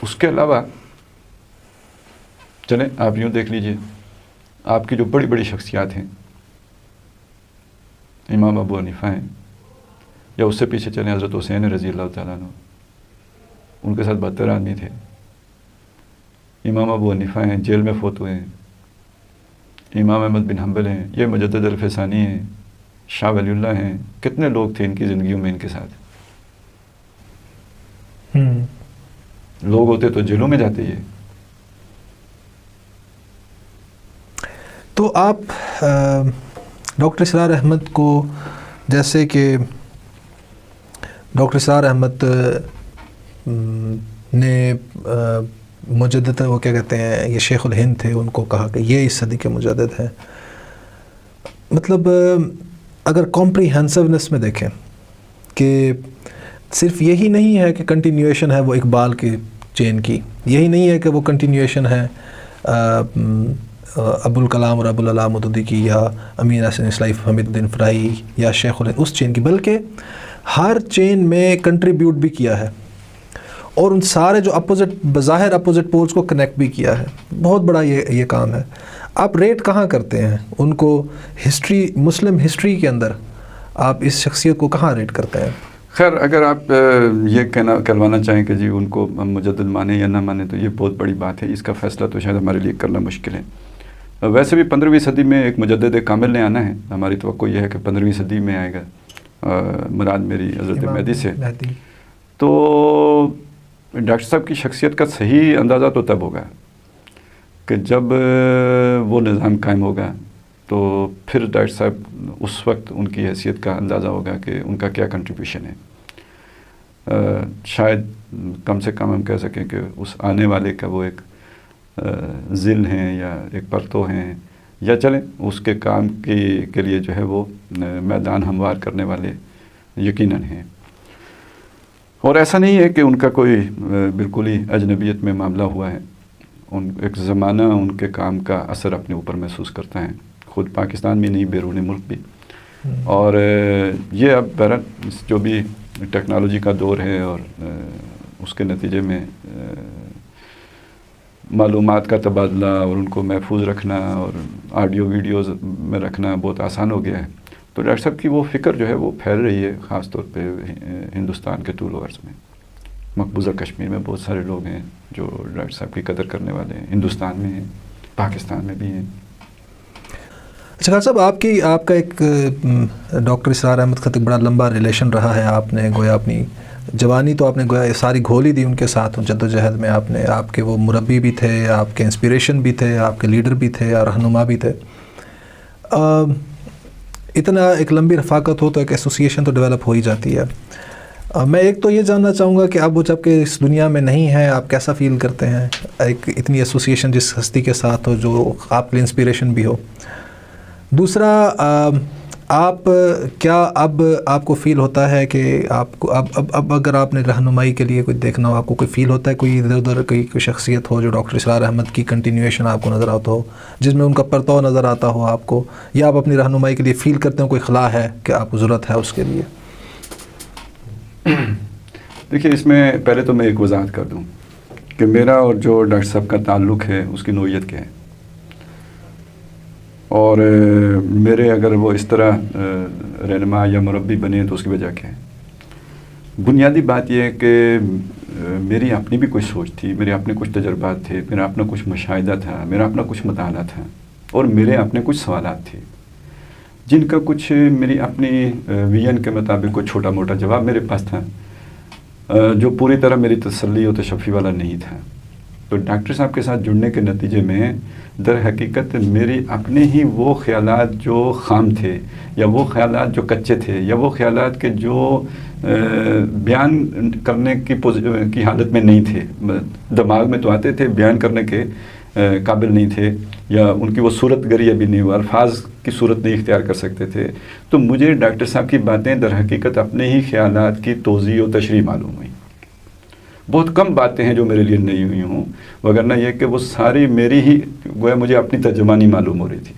اس کے علاوہ چلیں آپ یوں دیکھ لیجئے، آپ کی جو بڑی بڑی شخصیات ہیں، امام ابو حنیفہ ہیں، یا اس سے پیچھے چلیں حضرت حسین رضی اللہ تعالیٰ عنہ، ان کے ساتھ 72 آدمی تھے. امام ابو حنیفہ ہیں، جیل میں فوت ہوئے ہیں. امام احمد بن حنبل ہیں، یہ مجدد الفسانی ہیں، شاہ ولی اللہ ہیں. کتنے لوگ تھے ان کی زندگیوں میں ان کے ساتھ. لوگ ہوتے تو جیلوں میں جاتے. یہ تو آپ ڈاکٹر اسرار احمد کو، جیسے کہ ڈاکٹر اسرار احمد نے مجدد، وہ کیا کہتے ہیں، یہ شیخ الہند تھے، ان کو کہا کہ یہ اس صدی کے مجدد ہیں. مطلب اگر کمپریہنسونیس میں دیکھیں کہ صرف یہی نہیں ہے کہ کنٹینیویشن ہے وہ اقبال کی چین کی، یہی نہیں ہے کہ وہ کنٹینیویشن ہے ابوالکلام اور ابوالعلا مودودی کی، یا امین حسن اصلاحی حمید الدین فرائی یا شیخ الہند اس چین کی، بلکہ ہر چین میں کنٹریبیوٹ بھی کیا ہے اور ان سارے جو بظاہر اپوزٹ پولز کو کنیکٹ بھی کیا ہے. بہت بڑا یہ کام ہے. آپ ریٹ کہاں کرتے ہیں ان کو؟ ہسٹری، مسلم ہسٹری کے اندر آپ اس شخصیت کو کہاں ریٹ کرتے ہیں؟ خیر، اگر آپ یہ کہلوانا چاہیں کہ جی ان کو ہم مجدد مانیں یا نہ مانیں تو یہ بہت بڑی بات ہے. اس کا فیصلہ تو شاید ہمارے لیے کرنا مشکل ہے. ویسے بھی 15ویں صدی میں ایک مجدد کامل نے آنا ہے. ہماری توقع یہ ہے کہ 15ویں صدی میں آئے گا، مراد میری حضرت مہدی سے. تو ڈاکٹر صاحب کی شخصیت کا صحیح اندازہ تو تب ہوگا کہ جب وہ نظام قائم ہوگا، تو پھر ڈاکٹر صاحب اس وقت ان کی حیثیت کا اندازہ ہوگا کہ ان کا کیا کنٹریبیوشن ہے. شاید کم سے کم ہم کہہ سکیں کہ اس آنے والے کا وہ ایک ذل ہیں یا ایک پرتو ہیں، یا چلیں اس کے کام کے لیے جو ہے وہ میدان ہموار کرنے والے یقیناً ہیں. اور ایسا نہیں ہے کہ ان کا کوئی بالکل ہی اجنبیت میں معاملہ ہوا ہے. ان ایک زمانہ ان کے کام کا اثر اپنے اوپر محسوس کرتا ہے، خود پاکستان میں نہیں بیرون ملک بھی. اور یہ اب بہرحال جو بھی ٹیکنالوجی کا دور ہے اور اس کے نتیجے میں معلومات کا تبادلہ اور ان کو محفوظ رکھنا اور آڈیو ویڈیوز میں رکھنا بہت آسان ہو گیا ہے. تو ڈاکٹر صاحب کی وہ فکر جو ہے وہ پھیل رہی ہے، خاص طور پہ ہندوستان کے طول و عرض میں. مقبوضہ کشمیر میں بہت سارے لوگ ہیں جو ڈاکٹر صاحب کی قدر کرنے والے ہیں، ہندوستان میں ہیں، پاکستان میں بھی ہیں. اچھا خان صاحب، آپ کا ایک ڈاکٹر اسرار احمد خطیب بڑا لمبا ریلیشن رہا ہے. آپ نے گویا اپنی جوانی تو آپ نے گویا ساری گھول ہی دی ان کے ساتھ جد و جہد میں. آپ کے وہ مربی بھی تھے، آپ کے انسپریشن بھی تھے، آپ کے لیڈر بھی تھے اور رہنما بھی تھے. اتنا ایک لمبی رفاقت ہو تو ایک ایسوسیشن تو ڈیولپ ہو ہی جاتی ہے. میں ایک تو یہ جاننا چاہوں گا کہ اب وہ جب کہ اس دنیا میں نہیں ہیں، آپ کیسا فیل کرتے ہیں ایک اتنی ایسوسیشن جس ہستی کے ساتھ ہو جو آپ کے لیے انسپریشن بھی ہو. دوسرا، آپ کیا اب آپ کو فیل ہوتا ہے کہ آپ کو اب اگر آپ نے رہنمائی کے لیے کوئی دیکھنا ہو، آپ کو کوئی فیل ہوتا ہے کوئی ادھر ادھر کوئی شخصیت ہو جو ڈاکٹر اسرار احمد کی کنٹینیویشن آپ کو نظر آتا ہو، جس میں ان کا پرتو نظر آتا ہو آپ کو، یا آپ اپنی رہنمائی کے لیے فیل کرتے ہیں کوئی خلا ہے کہ آپ کو ضرورت ہے اس کے لیے؟ دیکھیے، اس میں پہلے تو میں ایک وضاحت کر دوں کہ میرا اور جو ڈاکٹر صاحب کا تعلق ہے اس کی نوعیت کیا ہے، اور میرے اگر وہ اس طرح رہنما یا مربی بنے تو اس کی وجہ کیا ہے. بنیادی بات یہ ہے کہ میری اپنی بھی کچھ سوچ تھی، میرے اپنے کچھ تجربات تھے، میرا اپنا کچھ مشاہدہ تھا، میرا اپنا کچھ مطالعہ تھا، اور میرے اپنے کچھ سوالات تھے جن کا کچھ میری اپنی ویژن کے مطابق کوئی چھوٹا موٹا جواب میرے پاس تھا جو پوری طرح میری تسلی و تشفی والا نہیں تھا. تو ڈاکٹر صاحب کے ساتھ جڑنے کے نتیجے میں در حقیقت میری اپنے ہی وہ خیالات جو خام تھے، یا وہ خیالات جو کچے تھے، یا وہ خیالات کے جو بیان کرنے کی حالت میں نہیں تھے، دماغ میں تو آتے تھے، بیان کرنے کے قابل نہیں تھے، یا ان کی وہ صورت گری ابھی نہیں ہوا، الفاظ کی صورت نہیں اختیار کر سکتے تھے. تو مجھے ڈاکٹر صاحب کی باتیں در حقیقت اپنے ہی خیالات کی توضیح و تشریح معلوم ہوئی. بہت کم باتیں ہیں جو میرے لیے نہیں ہوئی ہوں، وگرنہ یہ کہ وہ ساری میری ہی گویا مجھے اپنی ترجمانی معلوم ہو رہی تھی.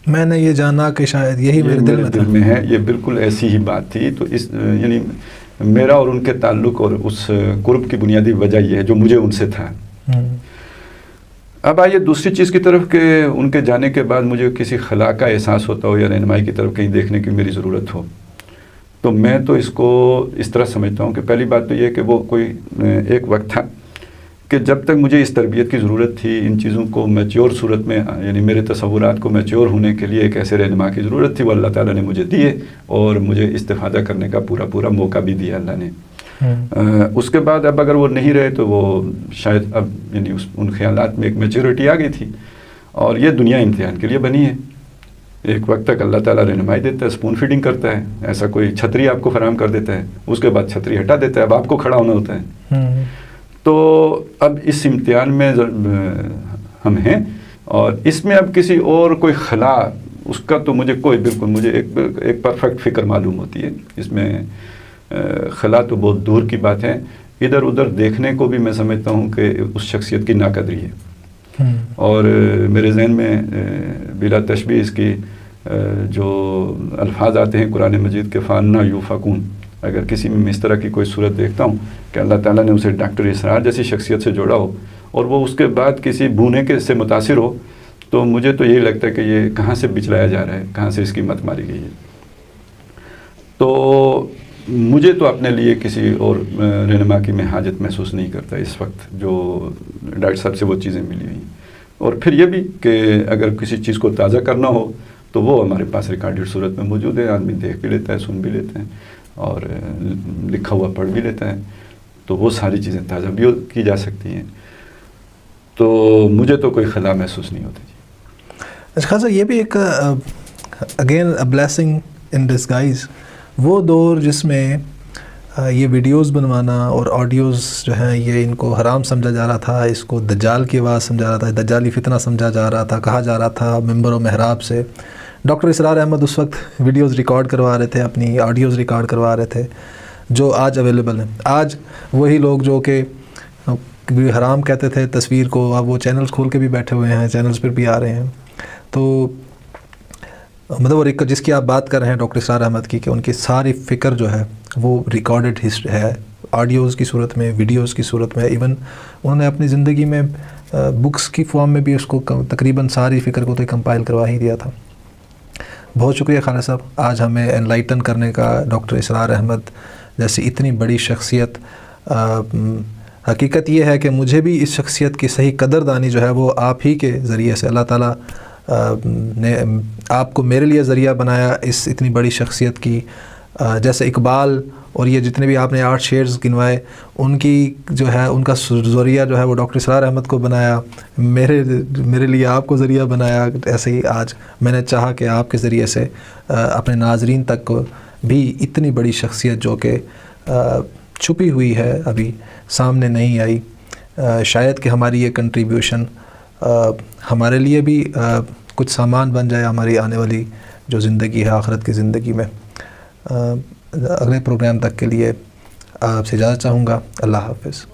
میں نے یہ جانا کہ شاید یہی میرے دل میں ہے، یہ بالکل ایسی ہی بات تھی. تو اس یعنی میرا اور ان کے تعلق اور اس قرب کی بنیادی وجہ یہ ہے جو مجھے ان سے تھا. اب آئیے دوسری چیز کی طرف کہ ان کے جانے کے بعد مجھے کسی خلا کا احساس ہوتا ہو یا رہنمائی کی طرف کہیں دیکھنے کی میری ضرورت ہو، تو میں تو اس کو اس طرح سمجھتا ہوں کہ پہلی بات تو یہ کہ وہ کوئی ایک وقت تھا کہ جب تک مجھے اس تربیت کی ضرورت تھی، ان چیزوں کو میچور صورت میں، یعنی میرے تصورات کو میچور ہونے کے لیے ایک ایسے رہنما کی ضرورت تھی، وہ اللہ تعالیٰ نے مجھے دیے اور مجھے استفادہ کرنے کا پورا موقع بھی دیا اللہ نے. اس کے بعد اب اگر وہ نہیں رہے تو وہ شاید اب یعنی ان خیالات میں ایک میچورٹی آ گئی تھی، اور یہ دنیا امتحان کے لیے بنی ہے. ایک وقت تک اللہ تعالیٰ رہنمائی دیتا ہے، اسپون فیڈنگ کرتا ہے، ایسا کوئی چھتری آپ کو فراہم کر دیتا ہے، اس کے بعد چھتری ہٹا دیتا ہے، اب آپ کو کھڑا ہونا ہوتا ہے. تو اب اس امتحان میں ہم ہیں، اور اس میں اب کسی اور کوئی خلا اس کا تو مجھے بالکل مجھے ایک پرفیکٹ فکر معلوم ہوتی ہے. اس میں خلا تو بہت دور کی بات ہے. ادھر ادھر دیکھنے کو بھی میں سمجھتا ہوں کہ اس شخصیت کی ناقدری ہے. اور میرے ذہن میں بلا تشبیہ اس کی جو الفاظ آتے ہیں قرآن مجید کے فَأَنَّىٰ يُؤْفَكُونَ، اگر کسی میں اس طرح کی کوئی صورت دیکھتا ہوں کہ اللہ تعالیٰ نے اسے ڈاکٹر اسرار جیسی شخصیت سے جوڑا ہو اور وہ اس کے بعد کسی بھونے کے سے متاثر ہو، تو مجھے تو یہی لگتا ہے کہ یہ کہاں سے بچلایا جا رہا ہے، کہاں سے اس کی مت ماری گئی ہے. تو مجھے تو اپنے لیے کسی اور رہنما کی میں حاجت محسوس نہیں کرتا اس وقت جو ڈاکٹر صاحب سے وہ چیزیں ملی ہوئی. اور پھر یہ بھی کہ اگر کسی چیز کو تازہ کرنا ہو تو وہ ہمارے پاس ریکارڈڈ صورت میں موجود ہے، آدمی دیکھ بھی لیتا ہے، سن بھی لیتے ہیں، اور لکھا ہوا پڑھ بھی لیتا ہے، تو وہ ساری چیزیں تازہ بھی کی جا سکتی ہیں. تو مجھے تو کوئی خلا محسوس نہیں ہوتی. اچھا خاصا یہ بھی ایک again a blessing in disguise, وہ دور جس میں یہ ویڈیوز بنوانا اور آڈیوز جو ہیں یہ ان کو حرام سمجھا جا رہا تھا، اس کو دجال کی آواز سمجھا رہا تھا، دجالی فتنہ سمجھا جا رہا تھا، کہا جا رہا تھا منبر و محراب سے۔ ڈاکٹر اسرار احمد اس وقت ویڈیوز ریکارڈ کروا رہے تھے، اپنی آڈیوز ریکارڈ کروا رہے تھے جو آج اویلیبل ہیں۔ آج وہی لوگ جو کہ حرام کہتے تھے تصویر کو، اب وہ چینلز کھول کے بھی بیٹھے ہوئے ہیں، چینلز پر بھی آ رہے ہیں۔ تو مطلب اور ایک جس کی آپ بات کر رہے ہیں ڈاکٹر اسرار احمد کی، کہ ان کی ساری فکر جو ہے وہ ریکارڈڈ ہے، آڈیوز کی صورت میں، ویڈیوز کی صورت میں، ایون انہوں نے اپنی زندگی میں بکس کی فارم میں بھی اس کو تقریباً ساری فکر کو تو کمپائل کروا ہی دیا تھا۔ بہت شکریہ خالد صاحب، آج ہمیں انلائٹن کرنے کا ڈاکٹر اسرار احمد جیسی اتنی بڑی شخصیت۔ حقیقت یہ ہے کہ مجھے بھی اس شخصیت کی صحیح قدردانی جو ہے وہ آپ ہی کے ذریعے سے، اللہ تعالیٰ نے آپ کو میرے لیے ذریعہ بنایا اس اتنی بڑی شخصیت کی۔ جیسے اقبال اور یہ جتنے بھی آپ نے 8 شعرز گنوائے، ان کی جو ہے ان کا ذریعہ جو ہے وہ ڈاکٹر اسرار احمد کو بنایا، میرے لیے آپ کو ذریعہ بنایا۔ ایسے ہی آج میں نے چاہا کہ آپ کے ذریعے سے اپنے ناظرین تک بھی اتنی بڑی شخصیت جو کہ چھپی ہوئی ہے، ابھی سامنے نہیں آئی، شاید کہ ہماری یہ کنٹریبیوشن ہمارے لیے بھی کچھ سامان بن جائے ہماری آنے والی جو زندگی ہے، آخرت کی زندگی میں۔ اگلے پروگرام تک کے لیے آپ سے اجازت چاہوں گا۔ اللہ حافظ۔